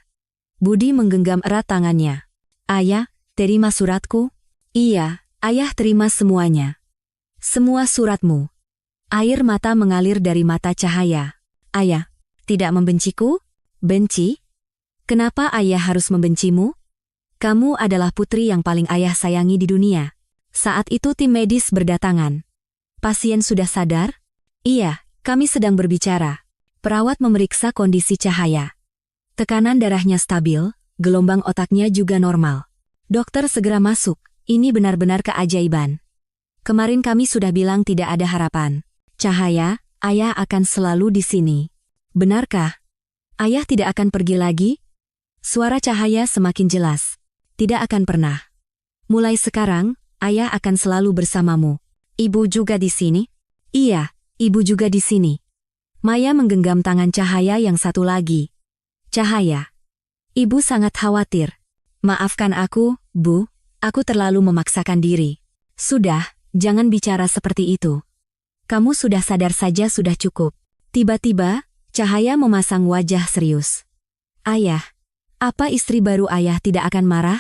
Budi menggenggam erat tangannya. Ayah, terima suratku? Iya, ayah terima semuanya. Semua suratmu. Air mata mengalir dari mata Cahaya. Ayah, tidak membenciku? Benci? Kenapa ayah harus membencimu? Kamu adalah putri yang paling ayah sayangi di dunia. Saat itu tim medis berdatangan. Pasien sudah sadar? Iya, kami sedang berbicara. Perawat memeriksa kondisi Cahaya. Tekanan darahnya stabil, gelombang otaknya juga normal. Dokter segera masuk, ini benar-benar keajaiban. Kemarin kami sudah bilang tidak ada harapan. Cahaya, ayah akan selalu di sini. Benarkah? Ayah tidak akan pergi lagi? Suara Cahaya semakin jelas. Tidak akan pernah. Mulai sekarang, ayah akan selalu bersamamu. Ibu juga di sini? Iya, ibu juga di sini. Maya menggenggam tangan Cahaya yang satu lagi. Cahaya. Ibu sangat khawatir. Maafkan aku, Bu, aku terlalu memaksakan diri. Sudah, jangan bicara seperti itu. Kamu sudah sadar saja sudah cukup. Tiba-tiba, Cahaya memasang wajah serius. Ayah, apa istri baru ayah tidak akan marah?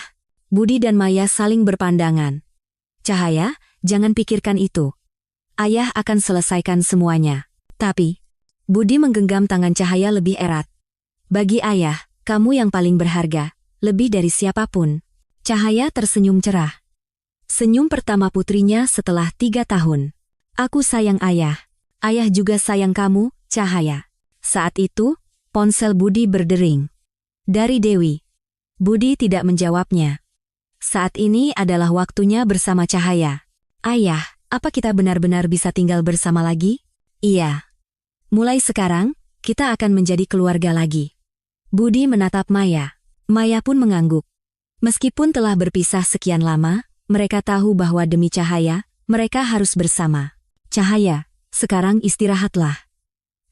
Budi dan Maya saling berpandangan. Cahaya, jangan pikirkan itu. Ayah akan selesaikan semuanya. Tapi, Budi menggenggam tangan Cahaya lebih erat. Bagi ayah, kamu yang paling berharga, lebih dari siapapun. Cahaya tersenyum cerah. Senyum pertama putrinya setelah 3 tahun. Aku sayang ayah. Ayah juga sayang kamu, Cahaya. Saat itu, ponsel Budi berdering. Dari Dewi. Budi tidak menjawabnya. Saat ini adalah waktunya bersama Cahaya. Ayah, apa kita benar-benar bisa tinggal bersama lagi? Iya. Mulai sekarang, kita akan menjadi keluarga lagi. Budi menatap Maya. Maya pun mengangguk. Meskipun telah berpisah sekian lama, mereka tahu bahwa demi Cahaya, mereka harus bersama. Cahaya, sekarang istirahatlah.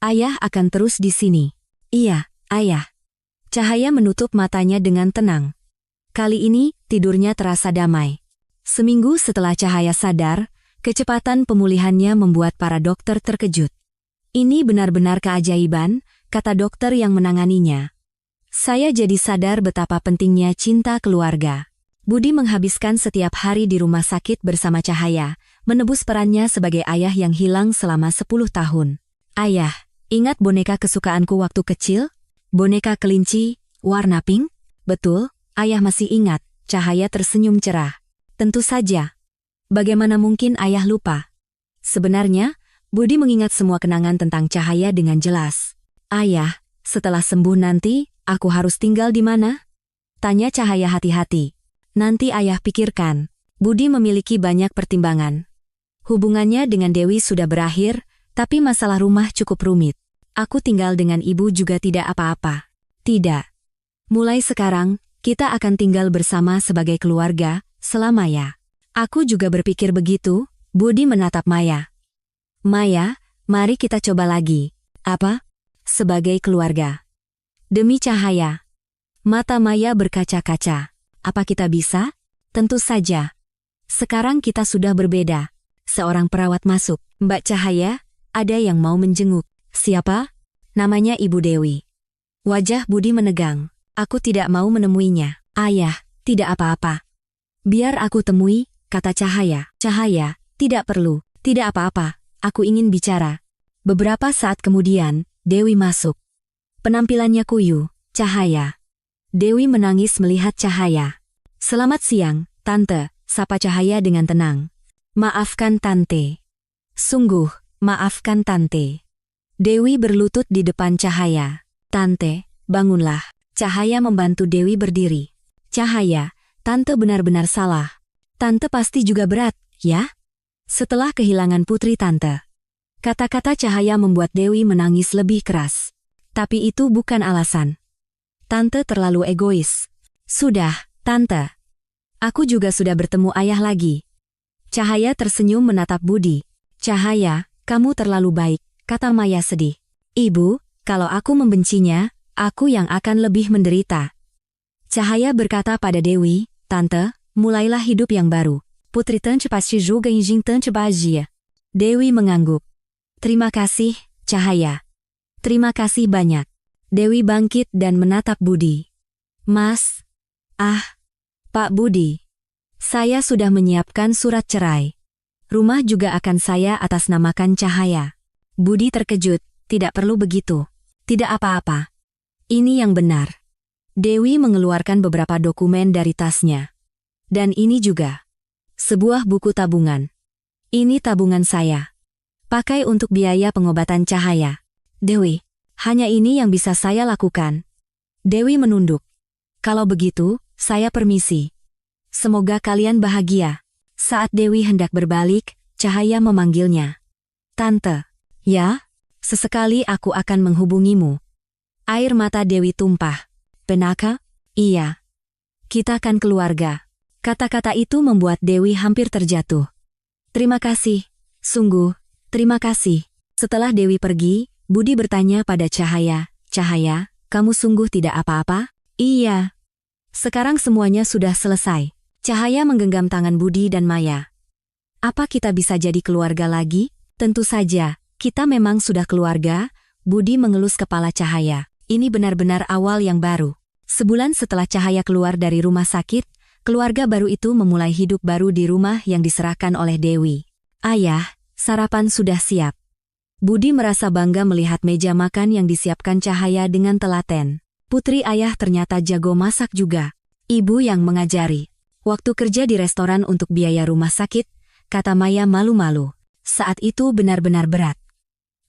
Ayah akan terus di sini. Iya, ayah. Cahaya menutup matanya dengan tenang. Kali ini, tidurnya terasa damai. Seminggu setelah Cahaya sadar, kecepatan pemulihannya membuat para dokter terkejut. Ini benar-benar keajaiban, kata dokter yang menanganinya. Saya jadi sadar betapa pentingnya cinta keluarga. Budi menghabiskan setiap hari di rumah sakit bersama Cahaya, menebus perannya sebagai ayah yang hilang selama 10 tahun. Ayah, ingat boneka kesukaanku waktu kecil? Boneka kelinci, warna pink? Betul, ayah masih ingat. Cahaya tersenyum cerah. Tentu saja. Bagaimana mungkin ayah lupa? Sebenarnya, Budi mengingat semua kenangan tentang Cahaya dengan jelas. Ayah, setelah sembuh nanti, aku harus tinggal di mana? Tanya Cahaya hati-hati. Nanti ayah pikirkan. Budi memiliki banyak pertimbangan. Hubungannya dengan Dewi sudah berakhir, tapi masalah rumah cukup rumit. Aku tinggal dengan ibu juga tidak apa-apa. Tidak. Mulai sekarang, kita akan tinggal bersama sebagai keluarga, selamanya. Aku juga berpikir begitu. Budi menatap Maya. Maya, mari kita coba lagi. Apa? Sebagai keluarga. Demi Cahaya. Mata Maya berkaca-kaca. Apa kita bisa? Tentu saja. Sekarang kita sudah berbeda. Seorang perawat masuk. Mbak Cahaya, ada yang mau menjenguk. Siapa? Namanya Ibu Dewi. Wajah Budi menegang. Aku tidak mau menemuinya. Ayah, tidak apa-apa. Biar aku temui, kata Cahaya. Cahaya, tidak perlu. Tidak apa-apa. Aku ingin bicara. Beberapa saat kemudian, Dewi masuk. Penampilannya kuyu. Cahaya. Dewi menangis melihat Cahaya. Selamat siang, Tante, sapa Cahaya dengan tenang. Maafkan Tante. Sungguh, maafkan Tante. Dewi berlutut di depan Cahaya. Tante, bangunlah. Cahaya membantu Dewi berdiri. Cahaya, Tante benar-benar salah. Tante pasti juga berat, ya? Setelah kehilangan putri Tante. Kata-kata Cahaya membuat Dewi menangis lebih keras. Tapi itu bukan alasan. Tante terlalu egois. Sudah, Tante. Aku juga sudah bertemu ayah lagi. Cahaya tersenyum menatap Budi. Cahaya, kamu terlalu baik, kata Maya sedih. Ibu, kalau aku membencinya, aku yang akan lebih menderita. Cahaya berkata pada Dewi, Tante, mulailah hidup yang baru. Putri Tante pasti juga ingin Tante bahagia. Dewi mengangguk. Terima kasih, Cahaya. Terima kasih banyak. Dewi bangkit dan menatap Budi. Mas. Pak Budi. Saya sudah menyiapkan surat cerai. Rumah juga akan saya atasnamakan Cahaya. Budi terkejut, tidak perlu begitu. Tidak apa-apa. Ini yang benar. Dewi mengeluarkan beberapa dokumen dari tasnya. Dan ini juga. Sebuah buku tabungan. Ini tabungan saya. Pakai untuk biaya pengobatan Cahaya. Dewi, Hanya ini yang bisa saya lakukan. Dewi menunduk. Kalau begitu, saya permisi. Semoga kalian bahagia. Saat Dewi hendak berbalik, Cahaya memanggilnya. Tante. Ya? Sesekali aku akan menghubungimu. Air mata Dewi tumpah. Benaka? Iya. Kita kan keluarga. Kata-kata itu membuat Dewi hampir terjatuh. Terima kasih. Sungguh, terima kasih. Setelah Dewi pergi, Budi bertanya pada Cahaya. Cahaya, kamu sungguh tidak apa-apa? Iya. Sekarang semuanya sudah selesai. Cahaya menggenggam tangan Budi dan Maya. Apa kita bisa jadi keluarga lagi? Tentu saja, kita memang sudah keluarga. Budi mengelus kepala Cahaya. Ini benar-benar awal yang baru. Sebulan setelah Cahaya keluar dari rumah sakit, keluarga baru itu memulai hidup baru di rumah yang diserahkan oleh Dewi. Ayah, sarapan sudah siap. Budi merasa bangga melihat meja makan yang disiapkan Cahaya dengan telaten. Putri ayah ternyata jago masak juga. Ibu yang mengajari. Waktu kerja di restoran untuk biaya rumah sakit, kata Maya malu-malu. Saat itu benar-benar berat.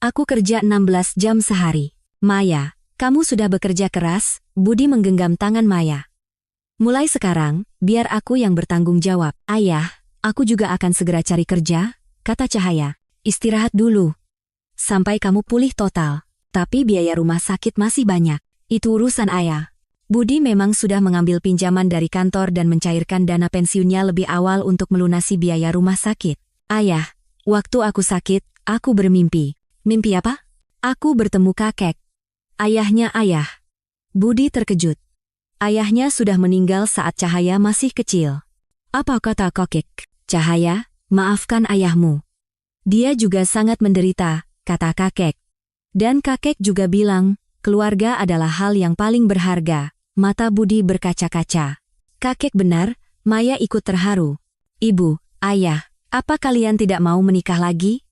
Aku kerja 16 jam sehari. Maya, kamu sudah bekerja keras. Budi menggenggam tangan Maya. Mulai sekarang, biar aku yang bertanggung jawab. Ayah, aku juga akan segera cari kerja, kata Cahaya. Istirahat dulu. Sampai kamu pulih total. Tapi biaya rumah sakit masih banyak. Itu urusan ayah. Budi memang sudah mengambil pinjaman dari kantor dan mencairkan dana pensiunnya lebih awal untuk melunasi biaya rumah sakit. Ayah, waktu aku sakit, aku bermimpi. Mimpi apa? Aku bertemu kakek. Ayahnya ayah. Budi terkejut. Ayahnya sudah meninggal saat Cahaya masih kecil. Apa kata kakek? Cahaya, maafkan ayahmu. Dia juga sangat menderita, kata kakek. Dan kakek juga bilang, keluarga adalah hal yang paling berharga. Mata Budi berkaca-kaca. Kakek benar, Maya ikut terharu. Ibu, ayah, apa kalian tidak mau menikah lagi?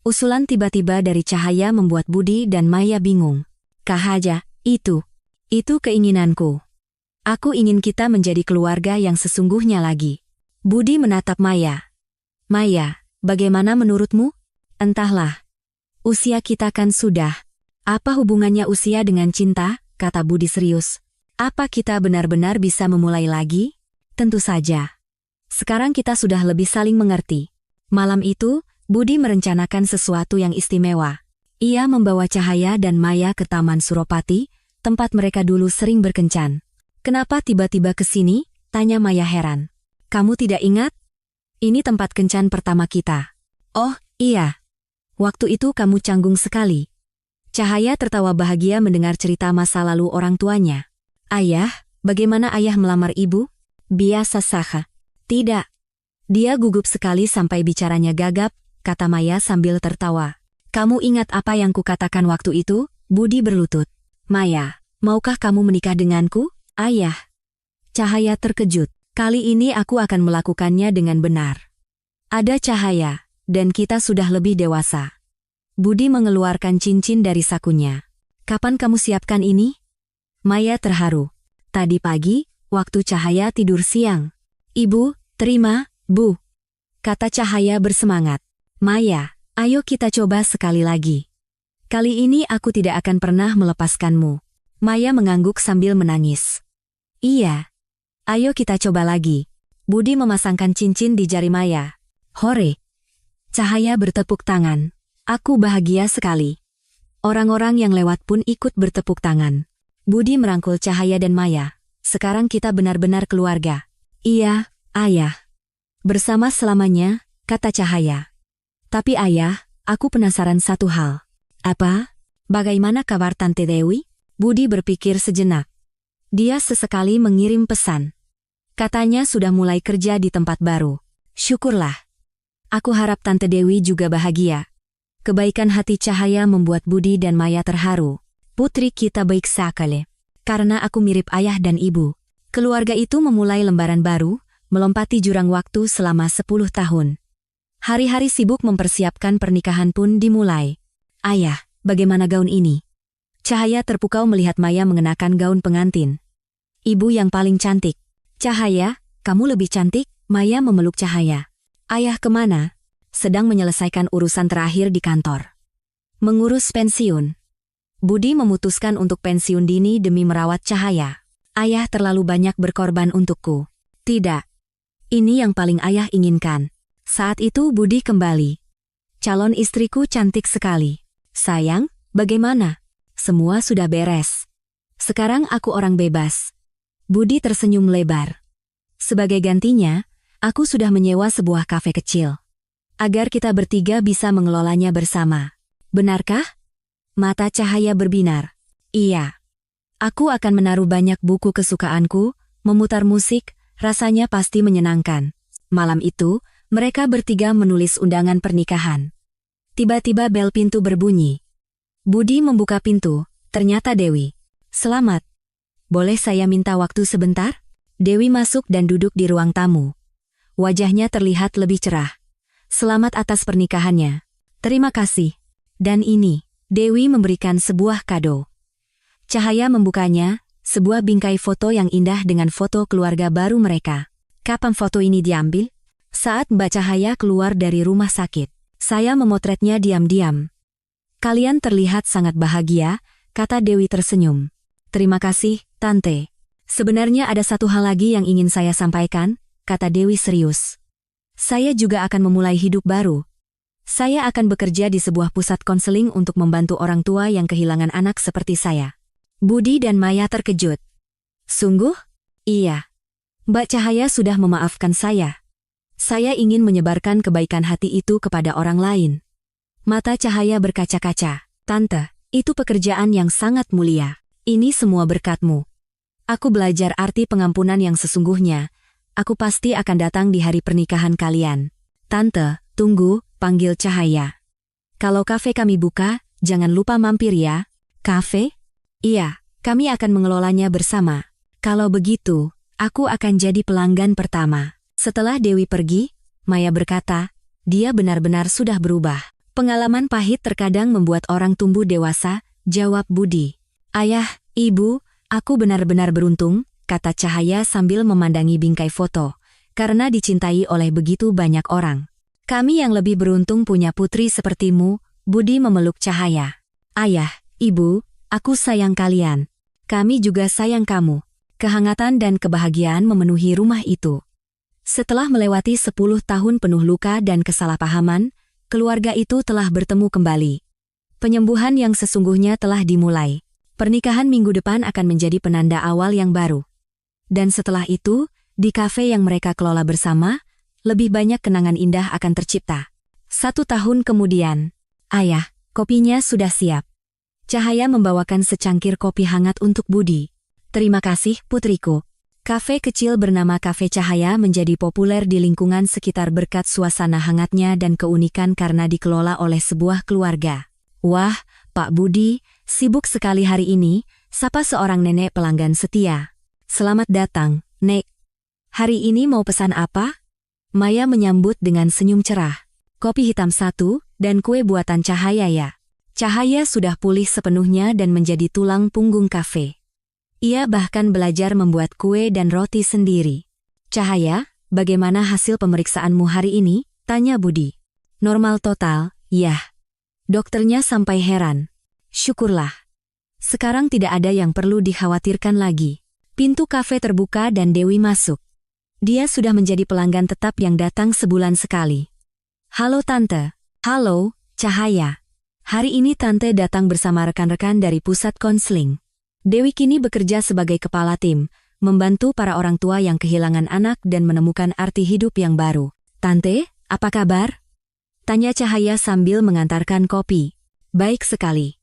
Usulan tiba-tiba dari Cahaya membuat Budi dan Maya bingung. Cahaya, itu keinginanku. Aku ingin kita menjadi keluarga yang sesungguhnya lagi. Budi menatap Maya. Maya, bagaimana menurutmu? Entahlah. Usia kita kan sudah. Apa hubungannya usia dengan cinta? Kata Budi serius. Apa kita benar-benar bisa memulai lagi? Tentu saja. Sekarang kita sudah lebih saling mengerti. Malam itu, Budi merencanakan sesuatu yang istimewa. Ia membawa Cahaya dan Maya ke Taman Suropati, tempat mereka dulu sering berkencan. Kenapa tiba-tiba ke sini? Tanya Maya heran. Kamu tidak ingat? Ini tempat kencan pertama kita. Oh, iya. Waktu itu kamu canggung sekali. Cahaya tertawa bahagia mendengar cerita masa lalu orang tuanya. Ayah, bagaimana ayah melamar ibu? Biasa saja. Tidak. Dia gugup sekali sampai bicaranya gagap, kata Maya sambil tertawa. Kamu ingat apa yang kukatakan waktu itu? Budi berlutut. Maya, maukah kamu menikah denganku? Ayah. Cahaya terkejut. Kali ini aku akan melakukannya dengan benar. Ada Cahaya, dan kita sudah lebih dewasa. Budi mengeluarkan cincin dari sakunya. Kapan kamu siapkan ini? Maya terharu. Tadi pagi, waktu Cahaya tidur siang. Ibu, terima, Bu. Kata Cahaya bersemangat. Maya, ayo kita coba sekali lagi. Kali ini aku tidak akan pernah melepaskanmu. Maya mengangguk sambil menangis. Iya. Ayo kita coba lagi. Budi memasangkan cincin di jari Maya. Hore. Cahaya bertepuk tangan. Aku bahagia sekali. Orang-orang yang lewat pun ikut bertepuk tangan. Budi merangkul Cahaya dan Maya. Sekarang kita benar-benar keluarga. Iya, ayah. Bersama selamanya, kata Cahaya. Tapi ayah, aku penasaran satu hal. Apa? Bagaimana kabar Tante Dewi? Budi berpikir sejenak. Dia sesekali mengirim pesan. Katanya sudah mulai kerja di tempat baru. Syukurlah. Aku harap Tante Dewi juga bahagia. Kebaikan hati Cahaya membuat Budi dan Maya terharu. Putri kita baik sekali. Karena aku mirip ayah dan ibu. Keluarga itu memulai lembaran baru, melompati jurang waktu selama 10 tahun. Hari-hari sibuk mempersiapkan pernikahan pun dimulai. Ayah, bagaimana gaun ini? Cahaya terpukau melihat Maya mengenakan gaun pengantin. Ibu yang paling cantik. Cahaya, kamu lebih cantik? Maya memeluk Cahaya. Ayah kemana? Sedang menyelesaikan urusan terakhir di kantor. Mengurus pensiun. Budi memutuskan untuk pensiun dini demi merawat Cahaya. Ayah terlalu banyak berkorban untukku. Tidak. Ini yang paling ayah inginkan. Saat itu Budi kembali. Calon istriku cantik sekali. Sayang, bagaimana? Semua sudah beres. Sekarang aku orang bebas. Budi tersenyum lebar. Sebagai gantinya, aku sudah menyewa sebuah kafe kecil. Agar kita bertiga bisa mengelolanya bersama. Benarkah? Mata Cahaya berbinar. Iya. Aku akan menaruh banyak buku kesukaanku, memutar musik, rasanya pasti menyenangkan. Malam itu, mereka bertiga menulis undangan pernikahan. Tiba-tiba bel pintu berbunyi. Budi membuka pintu, ternyata Dewi. Selamat. Boleh saya minta waktu sebentar? Dewi masuk dan duduk di ruang tamu. Wajahnya terlihat lebih cerah. Selamat atas pernikahannya. Terima kasih. Dan ini, Dewi memberikan sebuah kado. Cahaya membukanya, sebuah bingkai foto yang indah dengan foto keluarga baru mereka. Kapan foto ini diambil? Saat Mbak Cahaya keluar dari rumah sakit. Saya memotretnya diam-diam. Kalian terlihat sangat bahagia, kata Dewi tersenyum. Terima kasih, Tante. Sebenarnya ada satu hal lagi yang ingin saya sampaikan, kata Dewi serius. Saya juga akan memulai hidup baru. Saya akan bekerja di sebuah pusat konseling untuk membantu orang tua yang kehilangan anak seperti saya. Budi dan Maya terkejut. Sungguh? Iya. Mbak Cahaya sudah memaafkan saya. Saya ingin menyebarkan kebaikan hati itu kepada orang lain. Mata Cahaya berkaca-kaca. Tante, itu pekerjaan yang sangat mulia. Ini semua berkatmu. Aku belajar arti pengampunan yang sesungguhnya. Aku pasti akan datang di hari pernikahan kalian. Tante, tunggu, panggil Cahaya. Kalau kafe kami buka, jangan lupa mampir ya. Kafe? Iya, kami akan mengelolanya bersama. Kalau begitu, aku akan jadi pelanggan pertama. Setelah Dewi pergi, Maya berkata, dia benar-benar sudah berubah. Pengalaman pahit terkadang membuat orang tumbuh dewasa, jawab Budi. Ayah, Ibu, aku benar-benar beruntung, kata Cahaya sambil memandangi bingkai foto, karena dicintai oleh begitu banyak orang. Kami yang lebih beruntung punya putri sepertimu, Budi memeluk Cahaya. Ayah, Ibu, aku sayang kalian. Kami juga sayang kamu. Kehangatan dan kebahagiaan memenuhi rumah itu. Setelah melewati 10 tahun penuh luka dan kesalahpahaman, keluarga itu telah bertemu kembali. Penyembuhan yang sesungguhnya telah dimulai. Pernikahan minggu depan akan menjadi penanda awal yang baru. Dan setelah itu, di kafe yang mereka kelola bersama, lebih banyak kenangan indah akan tercipta. 1 tahun kemudian, Ayah, kopinya sudah siap. Cahaya membawakan secangkir kopi hangat untuk Budi. Terima kasih, putriku. Kafe kecil bernama Kafe Cahaya menjadi populer di lingkungan sekitar berkat suasana hangatnya dan keunikan karena dikelola oleh sebuah keluarga. Wah, Pak Budi, sibuk sekali hari ini, sapa seorang nenek pelanggan setia. Selamat datang, Nek. Hari ini mau pesan apa? Maya menyambut dengan senyum cerah. Kopi hitam 1, dan kue buatan Cahaya ya. Cahaya sudah pulih sepenuhnya dan menjadi tulang punggung kafe. Ia bahkan belajar membuat kue dan roti sendiri. Cahaya, bagaimana hasil pemeriksaanmu hari ini? Tanya Budi. Normal total, ya. Dokternya sampai heran. Syukurlah. Sekarang tidak ada yang perlu dikhawatirkan lagi. Pintu kafe terbuka dan Dewi masuk. Dia sudah menjadi pelanggan tetap yang datang sebulan sekali. Halo Tante. Halo, Cahaya. Hari ini Tante datang bersama rekan-rekan dari pusat konseling. Dewi kini bekerja sebagai kepala tim, membantu para orang tua yang kehilangan anak dan menemukan arti hidup yang baru. Tante, apa kabar? Tanya Cahaya sambil mengantarkan kopi. Baik sekali.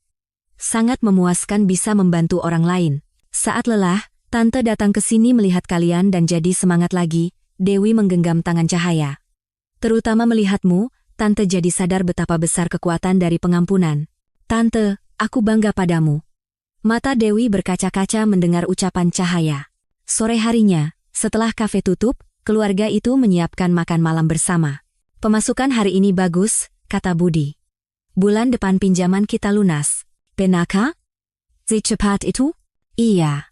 Sangat memuaskan bisa membantu orang lain. Saat lelah, Tante datang ke sini melihat kalian dan jadi semangat lagi. Dewi menggenggam tangan Cahaya. Terutama melihatmu, Tante jadi sadar betapa besar kekuatan dari pengampunan. Tante, aku bangga padamu. Mata Dewi berkaca-kaca mendengar ucapan Cahaya. Sore harinya, setelah kafe tutup, keluarga itu menyiapkan makan malam bersama. Pemasukan hari ini bagus, kata Budi. Bulan depan pinjaman kita lunas. Benarkah? Secepat itu? Iya.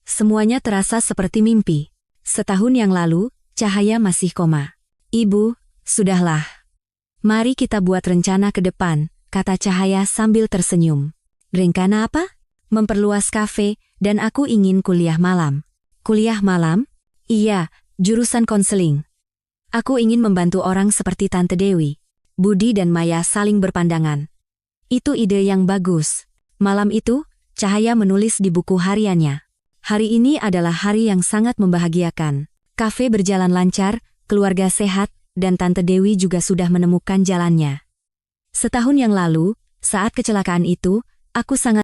Semuanya terasa seperti mimpi. Setahun yang lalu, Cahaya masih koma. Ibu, sudahlah. Mari kita buat rencana ke depan, kata Cahaya sambil tersenyum. Rencana apa? Memperluas kafe, dan aku ingin kuliah malam. Kuliah malam? Iya, jurusan konseling. Aku ingin membantu orang seperti Tante Dewi. Budi dan Maya saling berpandangan. Itu ide yang bagus. Malam itu, Cahaya menulis di buku hariannya. Hari ini adalah hari yang sangat membahagiakan. Kafe berjalan lancar, keluarga sehat, dan Tante Dewi juga sudah menemukan jalannya. Setahun yang lalu, saat kecelakaan itu, aku sangat